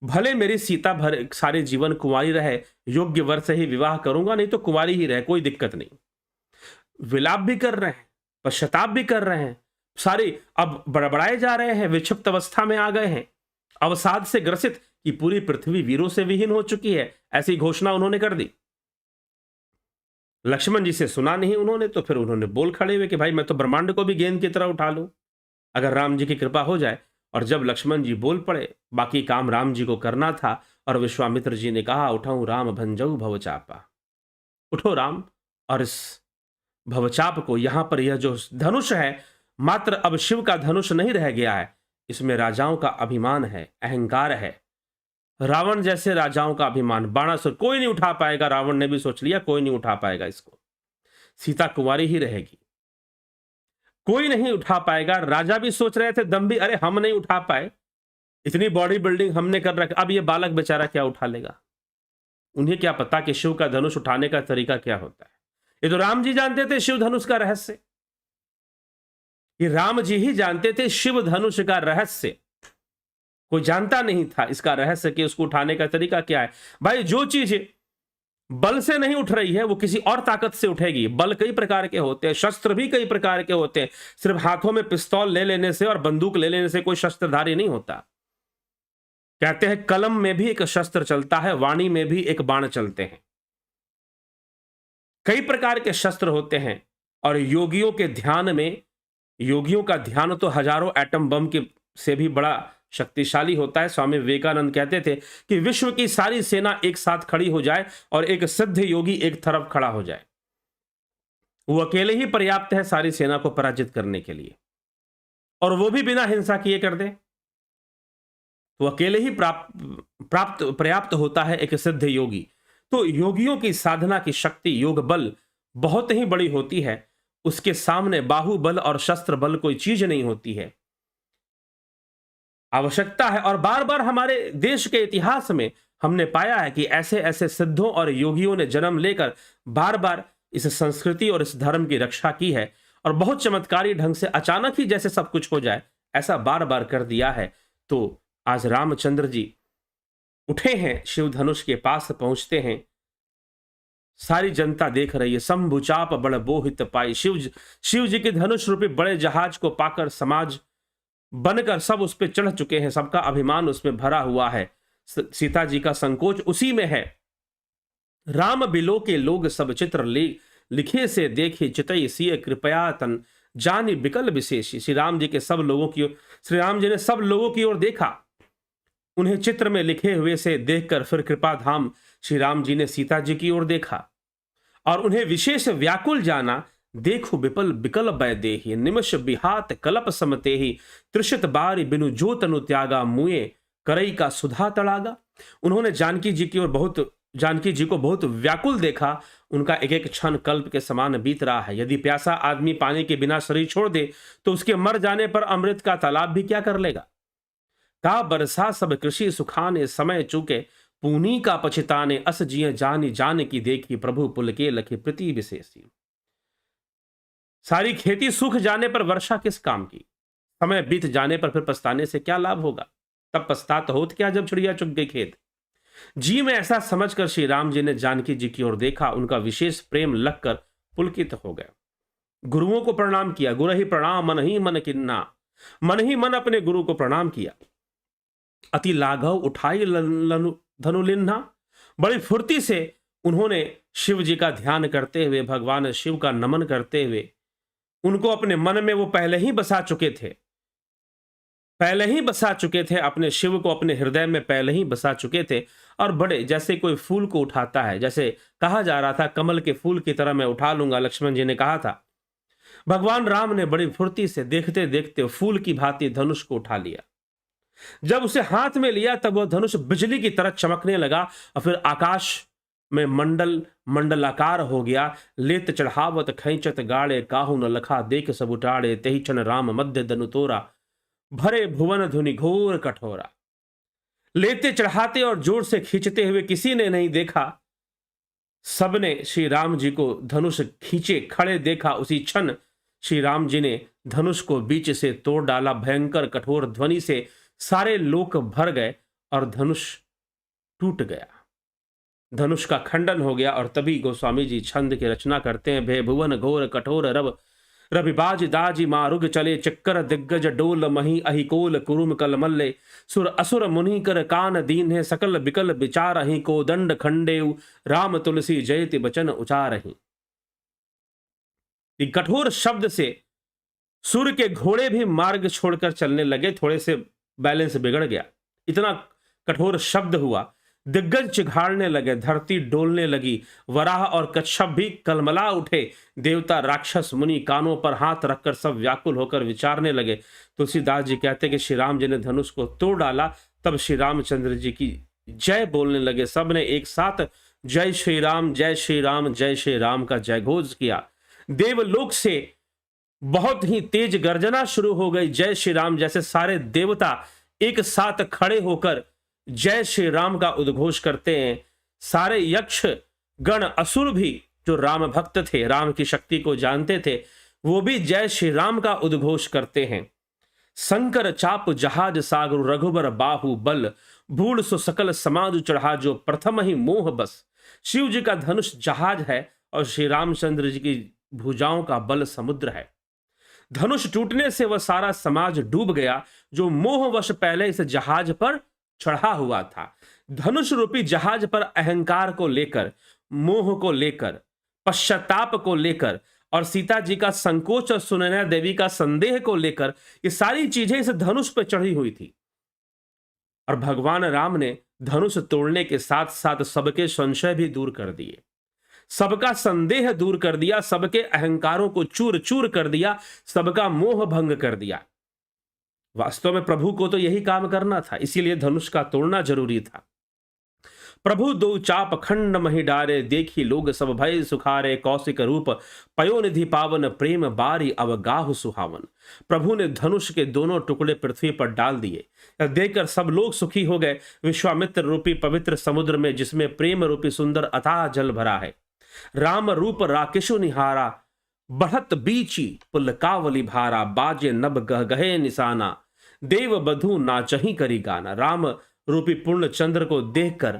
भले मेरी सीता भर सारे जीवन कुंवारी रहे, योग्य वर से ही विवाह करूंगा, नहीं तो कुंवारी ही रहे, कोई दिक्कत नहीं। विलाप भी कर रहे हैं, पश्चाताप भी कर रहे हैं, सारे अब बड़बड़ाए जा रहे हैं, विक्षिप्त अवस्था में आ गए हैं, अवसाद से ग्रसित कि पूरी पृथ्वी वीरों से विहीन हो चुकी है, ऐसी घोषणा उन्होंने कर दी। लक्ष्मण जी से सुना नहीं उन्होंने, तो फिर उन्होंने बोल खड़े हुए कि भाई मैं तो ब्रह्मांड को भी गेंद की तरह उठा लूं अगर राम जी की कृपा हो जाए। और जब लक्ष्मण जी बोल पड़े, बाकी काम राम जी को करना था, और विश्वामित्र जी ने कहा उठाऊं राम भंजऊ भवचापा, उठो राम और इस भवचाप को, यहां पर यह जो धनुष है मात्र अब शिव का धनुष नहीं रह गया है, इसमें राजाओं का अभिमान है, अहंकार है, रावण जैसे राजाओं का अभिमान। बाणासुर कोई नहीं उठा पाएगा, रावण ने भी सोच लिया कोई नहीं उठा पाएगा इसको, सीता कुंवारी ही रहेगी, कोई नहीं उठा पाएगा। राजा भी सोच रहे थे दम्भी, अरे हम नहीं उठा पाए, इतनी बॉडी बिल्डिंग हमने कर रखी, अब ये बालक बेचारा क्या उठा लेगा। उन्हें क्या पता कि शिव का धनुष उठाने का तरीका क्या होता है। ये तो राम जी जानते थे शिव धनुष का रहस्य, ये राम जी ही जानते थे शिव धनुष का रहस्य, कोई जानता नहीं था इसका रहस्य कि उसको उठाने का तरीका क्या है। भाई जो चीज बल से नहीं उठ रही है वो किसी और ताकत से उठेगी। बल कई प्रकार के होते हैं, शस्त्र भी कई प्रकार के होते हैं, सिर्फ हाथों में पिस्तौल ले लेने से और बंदूक ले लेने से कोई शस्त्रधारी नहीं होता। कहते हैं कलम में भी एक शस्त्र चलता है, वाणी में भी एक बाण चलते हैं, कई प्रकार के शस्त्र होते हैं। और योगियों के ध्यान में, योगियों का ध्यान तो हजारों एटम बम के से भी बड़ा शक्तिशाली होता है। स्वामी विवेकानंद कहते थे कि विश्व की सारी सेना एक साथ खड़ी हो जाए और एक सिद्ध योगी एक तरफ खड़ा हो जाए, वो अकेले ही पर्याप्त है सारी सेना को पराजित करने के लिए, और वो भी बिना हिंसा किए कर दे, तो अकेले ही पर्याप्त होता है एक सिद्ध योगी। तो योगियों की साधना की शक्ति, योग बल बहुत ही बड़ी होती है, उसके सामने बाहुबल और शस्त्र बल कोई चीज नहीं होती है। आवश्यकता है, और बार बार हमारे देश के इतिहास में हमने पाया है कि ऐसे ऐसे सिद्धों और योगियों ने जन्म लेकर बार बार इस संस्कृति और इस धर्म की रक्षा की है, और बहुत चमत्कारी ढंग से अचानक ही जैसे सब कुछ हो जाए ऐसा बार बार कर दिया है। तो आज रामचंद्र जी उठे हैं, शिव धनुष के पास पहुंचते हैं, सारी जनता देख रही है, शंभुचाप बड़ बोहित पाई, शिव जी के धनुष रूपी बड़े जहाज को पाकर समाज बनकर सब उस पर चढ़ चुके हैं, सबका अभिमान उसमें भरा हुआ है। सीता जी का संकोच उसी में है, राम बिलो के लोग सब चित्र लिखे से देखे चितई सिय कृपया तन जानी विकल विशेषी। श्री राम जी के सब लोगों की श्री राम जी ने सब लोगों की ओर देखा, उन्हें चित्र में लिखे हुए से देखकर फिर कृपा धाम श्री राम जी ने सीता जी की ओर देखा और उन्हें विशेष व्याकुल जाना। देखो विपल विकल बै देहि निमिष बिहात कलप समतेहि त्रिषित बारी बिनु जो तनु त्यागा मुए करई का सुधा तड़ागा। उन्होंने जानकी जी को बहुत व्याकुल देखा। उनका एक एक क्षण कल्प के समान बीत रहा है। यदि प्यासा आदमी पानी के बिना शरीर छोड़ दे तो उसके मर जाने पर अमृत का तालाब भी क्या कर लेगा। का बरसा सब कृषि सुखाने समय चूके पूनी का पछिताने अस जिय जानी जान की देखी प्रभु पुल के लखे प्रीति विशेषी। सारी खेती सूख जाने पर वर्षा किस काम की, समय बीत जाने पर फिर पछताने से क्या लाभ होगा। तब पछतात होत क्या जब चिड़िया चुग गई खेत। जी में ऐसा समझकर श्री राम जी ने जानकी जी की ओर देखा, उनका विशेष प्रेम लगकर पुलकित हो गया। गुरुओं को प्रणाम किया, गुरु ही प्रणाम मन ही मन किन्ना, मन ही मन अपने गुरु को प्रणाम किया। अति लाघव उठाई धनुलिन्हा, बड़ी फुर्ती से उन्होंने शिव जी का ध्यान करते हुए, भगवान शिव का नमन करते हुए, उनको अपने मन में वो पहले ही बसा चुके थे, अपने शिव को अपने हृदय में पहले ही बसा चुके थे। और बड़े जैसे कोई फूल को उठाता है, जैसे कहा जा रहा था कमल के फूल की तरह मैं उठा लूंगा, लक्ष्मण जी ने कहा था। भगवान राम ने बड़ी फुर्ती से देखते देखते फूल की भांति धनुष को उठा लिया। जब उसे हाथ में लिया तब वह धनुष बिजली की तरह चमकने लगा और फिर आकाश में मंडलाकार हो गया। लेत चढ़ावत खैंचत गाड़े काहू न लखा देख सब उटाड़े तेहि क्षण राम मध्य दनु तोरा भरे भुवन धुनि घोर कठोरा। लेते चढ़ाते और जोर से खींचते हुए किसी ने नहीं देखा, सबने श्री राम जी को धनुष खींचे खड़े देखा। उसी क्षण श्री राम जी ने धनुष को बीच से तोड़ डाला। भयंकर कठोर ध्वनि से सारे लोक भर गए और धनुष टूट गया, धनुष का खंडन हो गया। और तभी गोस्वामी जी छंद की रचना करते हैं। भय भुवन घोर कठोर रविबाज दाजी मारुग चले चक्कर दिग्गज डोल मही अहिकोल कुरुम कल मल्ले सुर असुर मुनि कर कान दीन है सकल बिकल विचार ही को दंड खंडेव राम तुलसी जयति बचन उचारहि। कठोर शब्द से सूर्य के घोड़े भी मार्ग छोड़कर चलने लगे, थोड़े से बैलेंस बिगड़ गया, इतना कठोर शब्द हुआ। दिग्गज चिघाड़ने लगे, धरती डोलने लगी, वराह और कच्छप भी कलमला उठे। देवता राक्षस मुनि कानों पर हाथ रखकर सब व्याकुल होकर विचारने लगे। तुलसीदास जी कहते कि श्री राम जी ने धनुष को तोड़ डाला। तब श्री रामचंद्र जी की जय बोलने लगे। सब ने एक साथ जय श्री राम जय श्री राम जय श्री राम का जय घोष किया। देवलोक से बहुत ही तेज गर्जना शुरू हो गई। जय श्री राम जैसे सारे देवता एक साथ खड़े होकर जय श्री राम का उद्घोष करते हैं। सारे यक्ष गण असुर भी जो राम भक्त थे, राम की शक्ति को जानते थे, वो भी जय श्री राम का उद्घोष करते हैं। शंकर चाप जहाज सागर रघुबर बाहु बल भूल सो सकल समाज चढ़ा जो प्रथम ही मोह बस। शिव जी का धनुष जहाज है और श्री रामचंद्र जी की भुजाओं का बल समुद्र है। धनुष टूटने से वह सारा समाज डूब गया जो मोहवश पहले इस जहाज पर चढ़ा हुआ था। धनुष रूपी जहाज पर अहंकार को लेकर, मोह को लेकर, पश्चाताप को लेकर और सीता जी का संकोच और सुनैना देवी का संदेह को लेकर ये सारी चीजें इस धनुष पर चढ़ी हुई थी। और भगवान राम ने धनुष तोड़ने के साथ साथ सबके संशय भी दूर कर दिए, सबका संदेह दूर कर दिया, सबके अहंकारों को चूर चूर कर दिया, सबका मोह भंग कर दिया। वास्तव में प्रभु को तो यही काम करना था, इसीलिए धनुष का तोड़ना जरूरी था। प्रभु दो चाप खंड मही डारे देखी लोग सब भय सुखारे कौशिक रूप पयोनिधि पावन प्रेम बारी अवगाह सुहावन। प्रभु ने धनुष के दोनों टुकड़े पृथ्वी पर डाल दिए, देखकर सब लोग सुखी हो गए। विश्वामित्र रूपी पवित्र समुद्र में जिसमें प्रेम रूपी सुंदर अथाह जल भरा है, राम रूप राकेशु निहारा बढ़त बीची पुलकावली भारा बाजे नभ गह गहे निशाना देव बधु नाचही करी गाना। राम रूपी पूर्ण चंद्र को देखकर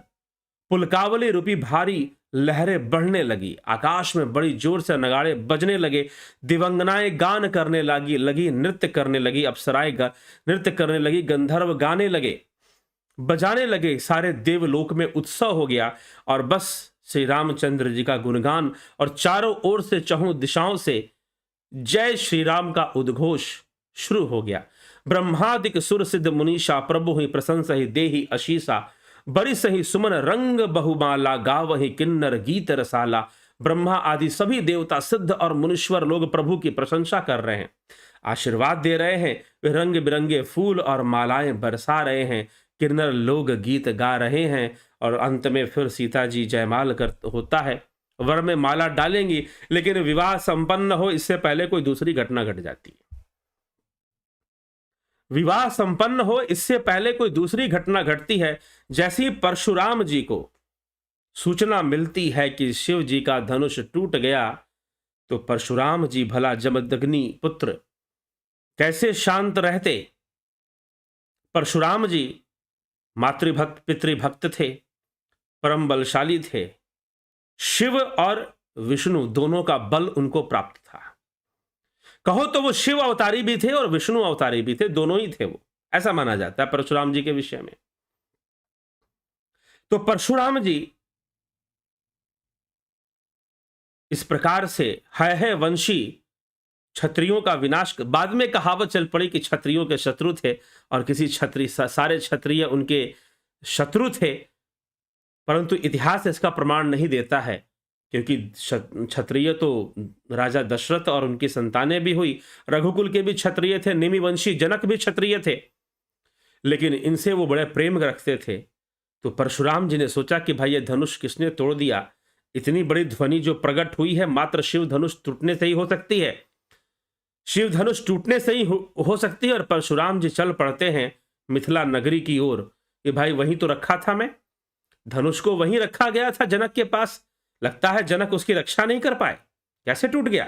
पुलकावली रूपी भारी लहरें बढ़ने लगी, आकाश में बड़ी जोर से नगाड़े बजने लगे, दिवंगनाएं गान करने लगी, नृत्य करने लगी, अप्सराएं नृत्य करने लगी, गंधर्व गाने लगे, बजाने लगे। सारे देवलोक में उत्सव हो गया और बस श्री रामचंद्र जी का गुणगान और चारों ओर से चहुं दिशाओं से जय श्री राम का उद्घोष शुरू हो गया। ब्रह्मादिक सुर सिद्ध मुनीषा प्रभु ही प्रशंसा ही देहि अशीसा, बड़ी सही सुमन रंग बहुमाला गावहि किन्नर गीत रसाला। ब्रह्मा आदि सभी देवता सिद्ध और मुनीश्वर लोग प्रभु की प्रशंसा कर रहे हैं, आशीर्वाद दे रहे हैं, वे रंग बिरंगे फूल और मालाएं बरसा रहे हैं, किन्नर लोग गीत गा रहे हैं और अंत में फिर सीता जी जयमाल कर होता है, वर में माला डालेंगी, लेकिन विवाह संपन्न हो इससे पहले कोई दूसरी घटना घट जाती है। विवाह संपन्न हो इससे पहले कोई दूसरी घटना घटती है। जैसी परशुराम जी को सूचना मिलती है कि शिव जी का धनुष टूट गया, तो परशुराम जी भला जमदग्नि पुत्र कैसे शांत रहते। परशुराम जी मातृभक्त पितृभक्त थे, परम बलशाली थे, शिव और विष्णु दोनों का बल उनको प्राप्त था। कहो तो वो शिव अवतारी भी थे और विष्णु अवतारी भी थे, दोनों ही थे वो, ऐसा माना जाता है परशुराम जी के विषय में। तो परशुराम जी इस प्रकार से है वंशी क्षत्रियों का विनाश, बाद में कहावत चल पड़ी कि क्षत्रियों के शत्रु थे और किसी क्षत्रिय सारे क्षत्रिय उनके शत्रु थे, परंतु इतिहास इसका प्रमाण नहीं देता है, क्योंकि क्षत्रिय तो राजा दशरथ और उनकी संतानें भी हुई, रघुकुल के भी क्षत्रिय थे, निमि वंशी जनक भी क्षत्रिय थे, लेकिन इनसे वो बड़े प्रेम रखते थे। तो परशुराम जी ने सोचा कि भाई ये धनुष किसने तोड़ दिया, इतनी बड़ी ध्वनि जो प्रकट हुई है मात्र शिव धनुष टूटने से ही हो सकती है, शिव धनुष टूटने से ही हो सकती है। और परशुराम जी चल पड़ते हैं मिथिला नगरी की ओर कि भाई वहीं तो रखा था, मैं धनुष को वहीं रखा गया था जनक के पास, लगता है जनक उसकी रक्षा नहीं कर पाए, कैसे टूट गया।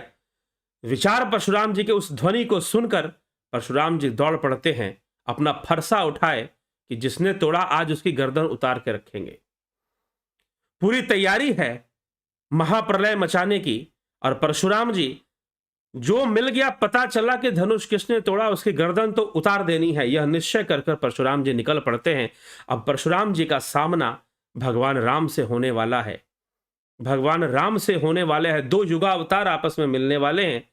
विचार परशुराम जी के उस ध्वनि को सुनकर परशुराम जी दौड़ पड़ते हैं, अपना फरसा उठाए कि जिसने तोड़ा आज उसकी गर्दन उतार के रखेंगे। पूरी तैयारी है महाप्रलय मचाने की, और परशुराम जी जो मिल गया, पता चला कि धनुष किसने तोड़ा, उसकी गर्दन तो उतार देनी है, यह निश्चय कर परशुराम जी निकल पड़ते हैं। अब परशुराम जी का सामना भगवान राम से होने वाला है, भगवान राम से होने वाले हैं, दो युगावतार आपस में मिलने वाले हैं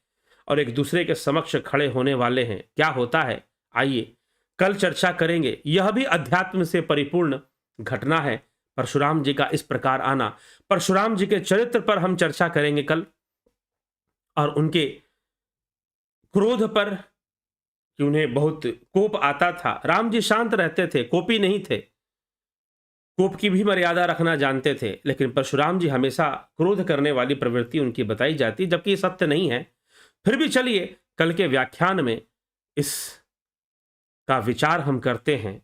और एक दूसरे के समक्ष खड़े होने वाले हैं। क्या होता है आइए कल चर्चा करेंगे, यह भी अध्यात्म से परिपूर्ण घटना है, परशुराम जी का इस प्रकार आना। परशुराम जी के चरित्र पर हम चर्चा करेंगे कल, और उनके क्रोध पर कि उन्हें बहुत कोप आता था। राम जी शांत रहते थे, कोपी नहीं थे, कोप की भी मर्यादा रखना जानते थे, लेकिन परशुराम जी हमेशा क्रोध करने वाली प्रवृत्ति उनकी बताई जाती, जबकि ये सत्य नहीं है। फिर भी चलिए कल के व्याख्यान में इस का विचार हम करते हैं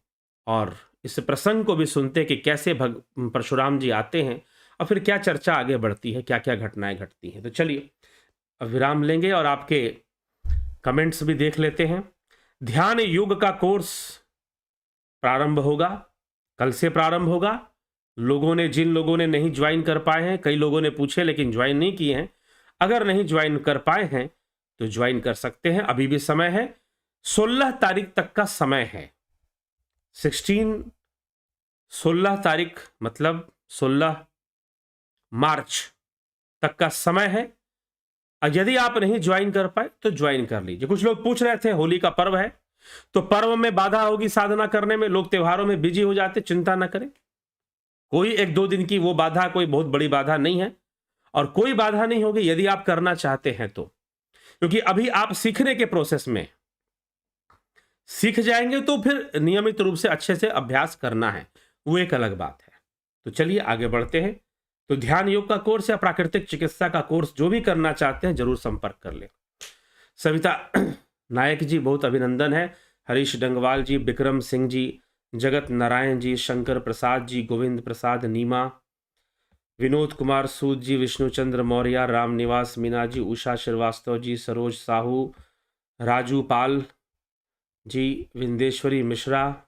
और इस प्रसंग को भी सुनते कि कैसे परशुराम जी आते हैं और फिर क्या चर्चा आगे बढ़ती है, क्या क्या घटनाएं घटती हैं। तो चलिए अब विराम लेंगे और आपके कमेंट्स भी देख लेते हैं। ध्यान योग का कोर्स प्रारंभ होगा, कल से प्रारंभ होगा। जिन लोगों ने नहीं ज्वाइन कर पाए हैं, कई लोगों ने पूछे लेकिन ज्वाइन नहीं किए हैं, अगर नहीं ज्वाइन कर पाए हैं तो ज्वाइन कर सकते हैं, अभी भी समय है। 16 तारीख तक का समय है, 16 तारीख मतलब 16 मार्च तक का समय है। यदि आप नहीं ज्वाइन कर पाए तो ज्वाइन कर लीजिए। कुछ लोग पूछ रहे थे होली का पर्व है तो पर्व में बाधा होगी साधना करने में, लोग त्योहारों में बिजी हो जाते, चिंता ना करें, कोई 1-2 दिन की वो बाधा कोई बहुत बड़ी बाधा नहीं है और कोई बाधा नहीं होगी यदि आप करना चाहते हैं तो, क्योंकि अभी आप सीखने के प्रोसेस में सीख जाएंगे तो फिर नियमित रूप से अच्छे से अभ्यास करना है, वो एक अलग बात है। तो चलिए आगे बढ़ते हैं। तो ध्यान योग का कोर्स या प्राकृतिक चिकित्सा का कोर्स जो भी करना चाहते हैं जरूर संपर्क कर लें। सविता नायक जी बहुत अभिनंदन है, हरीश डंगवाल जी, विक्रम सिंह जी, जगत नारायण जी, शंकर प्रसाद जी, गोविंद प्रसाद नीमा, विनोद कुमार सूद जी, विष्णुचंद्र मौर्य, राम निवास मीना जी, उषा श्रीवास्तव जी, सरोज साहू, राजू पाल जी, विंदेश्वरी मिश्रा,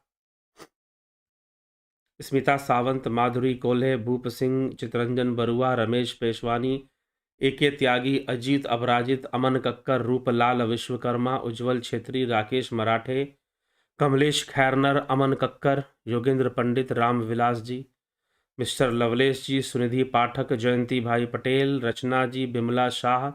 स्मिता सावंत, माधुरी कोल्हे, भूप सिंह, चितरंजन बरुआ, रमेश पेशवानी, एके त्यागी, अजीत अपराजित, अमन कक्कर, रूपलाल विश्वकर्मा, उज्जवल छेत्री, राकेश मराठे, कमलेश खैरनर, अमन कक्कर, योगेंद्र पंडित, राम विलास जी, मिस्टर लवलेश जी, सुनिधि पाठक, जयंती भाई पटेल, रचना जी, बिमला शाह,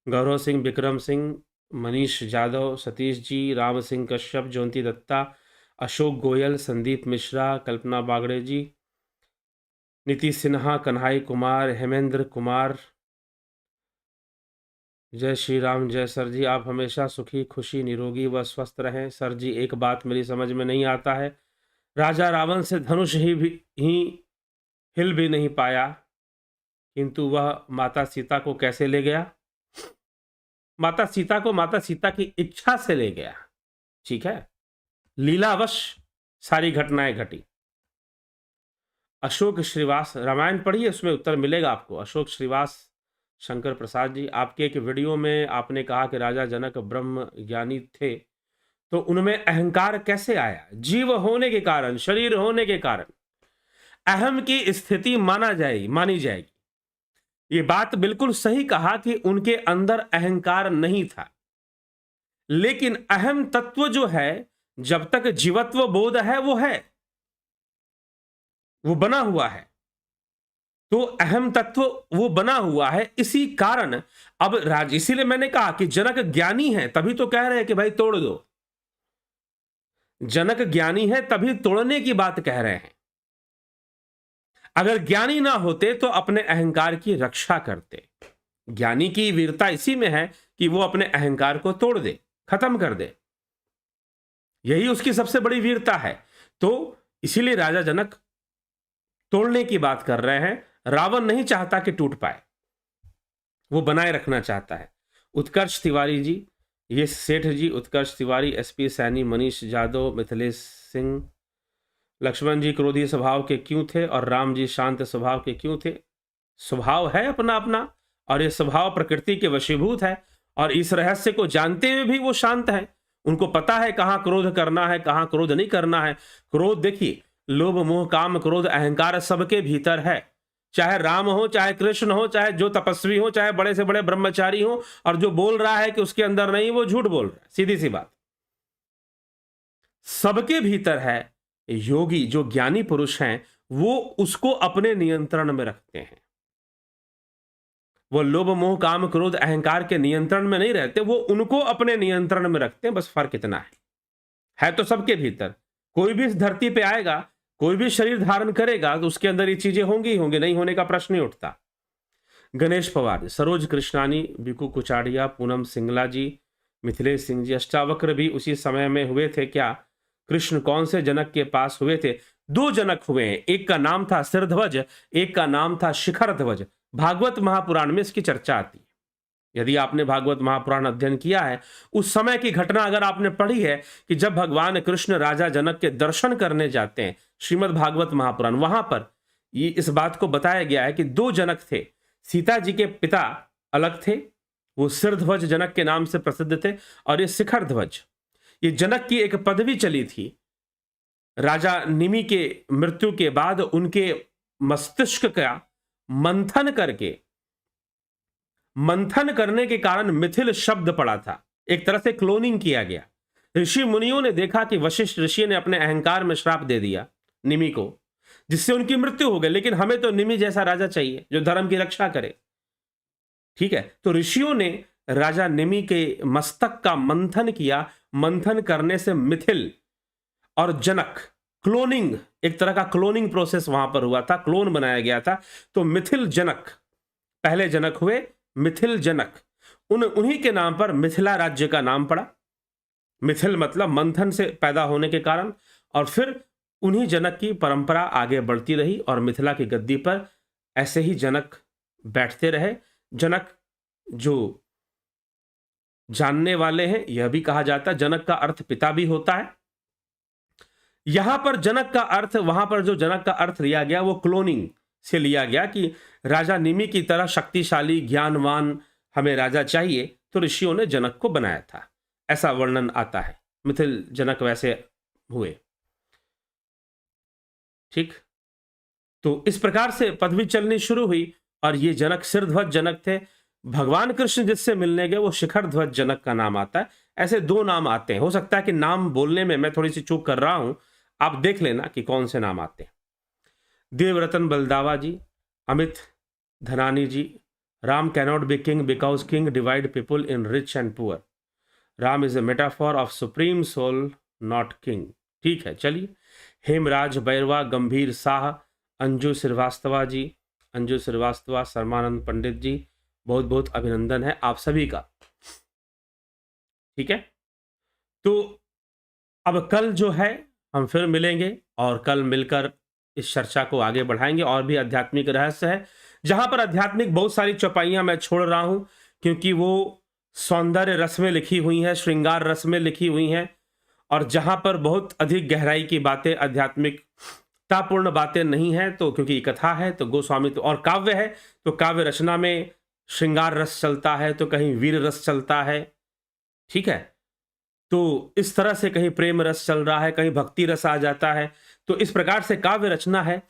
गौरव सिंह, विक्रम सिंह, मनीष यादव, सतीश जी, राम सिंह कश्यप, ज्योति दत्ता, अशोक गोयल, संदीप मिश्रा, कल्पना बागड़े जी, नीतीश सिन्हा, कन्हाई कुमार, हेमेंद्र कुमार, जय श्री राम। जय सर जी, आप हमेशा सुखी, खुशी, निरोगी व स्वस्थ रहें। सर जी, एक बात मेरी समझ में नहीं आता है, राजा रावण से धनुष ही हिल भी नहीं पाया, किंतु वह माता सीता को कैसे ले गया? माता सीता को माता सीता की इच्छा से ले गया। ठीक है, लीलावश सारी घटनाएं घटी। अशोक श्रीवास, रामायण पढ़िए, उसमें उत्तर मिलेगा आपको। अशोक श्रीवास, शंकर प्रसाद जी, आपके एक वीडियो में आपने कहा कि राजा जनक ब्रह्म ज्ञानी थे, तो उनमें अहंकार कैसे आया? जीव होने के कारण, शरीर होने के कारण अहम की स्थिति मानी जाएगी। ये बात बिल्कुल सही कहा कि उनके अंदर अहंकार नहीं था, लेकिन अहम तत्व जो है, जब तक जीवत्व बोध है वो बना हुआ है, तो अहम तत्व वो बना हुआ है। इसी कारण अब इसीलिए मैंने कहा कि जनक ज्ञानी है, तभी तो कह रहे हैं कि भाई तोड़ दो। जनक ज्ञानी है तभी तोड़ने की बात कह रहे हैं। अगर ज्ञानी ना होते तो अपने अहंकार की रक्षा करते। ज्ञानी की वीरता इसी में है कि वो अपने अहंकार को तोड़ दे, खत्म कर दे, यही उसकी सबसे बड़ी वीरता है। तो इसीलिए राजा जनक तोड़ने की बात कर रहे हैं। रावण नहीं चाहता कि टूट पाए, वो बनाए रखना चाहता है। उत्कर्ष तिवारी जी, ये सेठ जी, उत्कर्ष तिवारी, एसपी सैनी, मनीष यादव, मिथिलेश सिंह, लक्ष्मण जी क्रोधी स्वभाव के क्यों थे और राम जी शांत स्वभाव के क्यों थे? स्वभाव है अपना अपना, और ये स्वभाव प्रकृति के वशीभूत है, और इस रहस्य को जानते हुए भी वो शांत है। उनको पता है कहां क्रोध करना है, कहां क्रोध नहीं करना है। क्रोध देखिए, लोभ मोह काम क्रोध अहंकार सबके भीतर है, चाहे राम हो, चाहे कृष्ण हो, चाहे जो तपस्वी हो, चाहे बड़े से बड़े ब्रह्मचारी हो, और जो बोल रहा है कि उसके अंदर नहीं, वो झूठ बोल रहा है। सीधी सी बात, सबके भीतर है। योगी जो ज्ञानी पुरुष हैं, वो उसको अपने नियंत्रण में रखते हैं। वो लोभ मोह काम क्रोध अहंकार के नियंत्रण में नहीं रहते, वो उनको अपने नियंत्रण में रखते हैं। बस फर्क इतना है तो सबके भीतर। कोई भी इस धरती पे आएगा, कोई भी शरीर धारण करेगा, तो उसके अंदर ये चीजें होंगी नहीं होने का प्रश्न नहीं उठता। गणेश पवार, सरोज कृष्णानी, बिकू कुचाड़िया, पूनम सिंगला जी, मिथिलेश सिंह जी, अष्टावक्र भी उसी समय में हुए थे क्या? कृष्ण कौन से जनक के पास हुए थे? दो जनक हुए हैं, एक का नाम था सिरध्वज, एक का नाम था शिखर ध्वज। भागवत महापुराण में इसकी चर्चा आती है। यदि आपने भागवत महापुराण अध्ययन किया है, उस समय की घटना अगर आपने पढ़ी है कि जब भगवान कृष्ण राजा जनक के दर्शन करने जाते हैं, श्रीमद् भागवत महापुराण, वहां पर ये इस बात को बताया गया है कि दो जनक थे। सीता जी के पिता अलग थे, वो सिरध्वज जनक के नाम से प्रसिद्ध थे, और ये शिखर ध्वज, ये जनक की एक पदवी चली थी। राजा निमि के मृत्यु के बाद उनके मस्तिष्क का मंथन करने के कारण मिथिल शब्द पड़ा था। एक तरह से क्लोनिंग किया गया। ऋषि मुनियों ने देखा कि वशिष्ठ ऋषि ने अपने अहंकार में श्राप दे दिया निमि को, जिससे उनकी मृत्यु हो गई। लेकिन हमें तो निमि जैसा राजा चाहिए जो धर्म की रक्षा करे। ठीक है, तो ऋषियों ने राजा निमि के मस्तक का मंथन किया। मंथन करने से मिथिल और जनक, क्लोनिंग, एक तरह का क्लोनिंग प्रोसेस वहां पर हुआ था, क्लोन बनाया गया था। तो मिथिल जनक पहले जनक हुए, मिथिल जनक, उन्हीं के नाम पर मिथिला राज्य का नाम पड़ा। मिथिल मतलब मंथन से पैदा होने के कारण, और फिर उन्हीं जनक की परंपरा आगे बढ़ती रही, और मिथिला की गद्दी पर ऐसे ही जनक बैठते रहे। जनक जो जानने वाले हैं, यह भी कहा जाता है जनक का अर्थ पिता भी होता है। यहां पर जनक का अर्थ, वहां पर जो जनक का अर्थ लिया गया वो क्लोनिंग से लिया गया कि राजा निमि की तरह शक्तिशाली ज्ञानवान हमें राजा चाहिए, तो ऋषियों ने जनक को बनाया था, ऐसा वर्णन आता है। मिथिल जनक वैसे हुए। ठीक, तो इस प्रकार से पदवी चलनी शुरू हुई, और ये जनक सिरध्वज जनक थे। भगवान कृष्ण जिससे मिलने गए वो शिखर ध्वज जनक का नाम आता है। ऐसे दो नाम आते हैं, हो सकता है कि नाम बोलने में मैं थोड़ी सी चूक कर रहा हूं, आप देख लेना कि कौन से नाम आते हैं। Devratan Baldawa ji, Amit Dhanani ji, Ram cannot be king because king divide people in rich and poor, Ram is a metaphor of supreme soul not king. ठीक है, चलिए। हेमराज बैरवा, गंभीर शाह, अंजू श्रीवास्तवा जी, अंजू श्रीवास्तवा, शर्मानंद पंडित जी, बहुत बहुत अभिनंदन है आप सभी का। ठीक है, तो अब कल जो है हम फिर मिलेंगे और कल मिलकर इस चर्चा को आगे बढ़ाएंगे। और भी आध्यात्मिक रहस्य है, जहां पर आध्यात्मिक बहुत सारी चौपाइयां मैं छोड़ रहा हूं क्योंकि वो सौंदर्य रस में लिखी हुई हैं, श्रृंगार रस में लिखी हुई हैं, और जहां पर बहुत अधिक गहराई की बातें, आध्यात्मिकतापूर्ण बातें नहीं है, तो क्योंकि कथा है तो गोस्वामी तो, और काव्य है तो काव्य रचना में श्रृंगार रस चलता है तो कहीं वीर रस चलता है। ठीक है, तो इस तरह से कहीं प्रेम रस चल रहा है, कहीं भक्ति रस आ जाता है। तो इस प्रकार से काव्य रचना है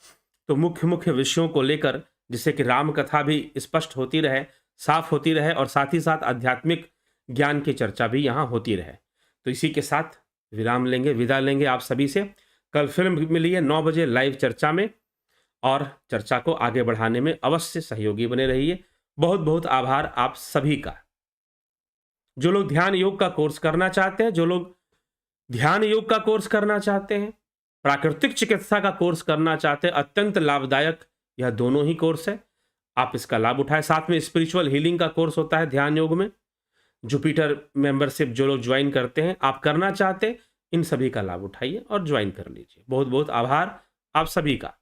तो मुख्य मुख्य विषयों को लेकर, जिससे कि राम कथा भी स्पष्ट होती रहे, साफ होती रहे, और साथ ही साथ आध्यात्मिक ज्ञान की चर्चा भी यहाँ होती रहे। तो इसी के साथ विराम लेंगे, विदा लेंगे आप सभी से। कल फिर मिलिए 9 बजे लाइव चर्चा में, और चर्चा को आगे बढ़ाने में अवश्य सहयोगी बने रहिए। बहुत बहुत आभार आप सभी का। जो लोग ध्यान योग का कोर्स करना चाहते हैं, जो लोग ध्यान योग का कोर्स करना चाहते हैं, प्राकृतिक चिकित्सा का कोर्स करना चाहते हैं, अत्यंत लाभदायक यह दोनों ही कोर्स है, आप इसका लाभ उठाएं। साथ में स्पिरिचुअल हीलिंग का कोर्स होता है ध्यान योग में, जुपिटर मेंबरशिप जो लोग ज्वाइन करते हैं, आप करना चाहते, इन सभी का लाभ उठाइए और ज्वाइन कर लीजिए। बहुत बहुत आभार आप सभी का।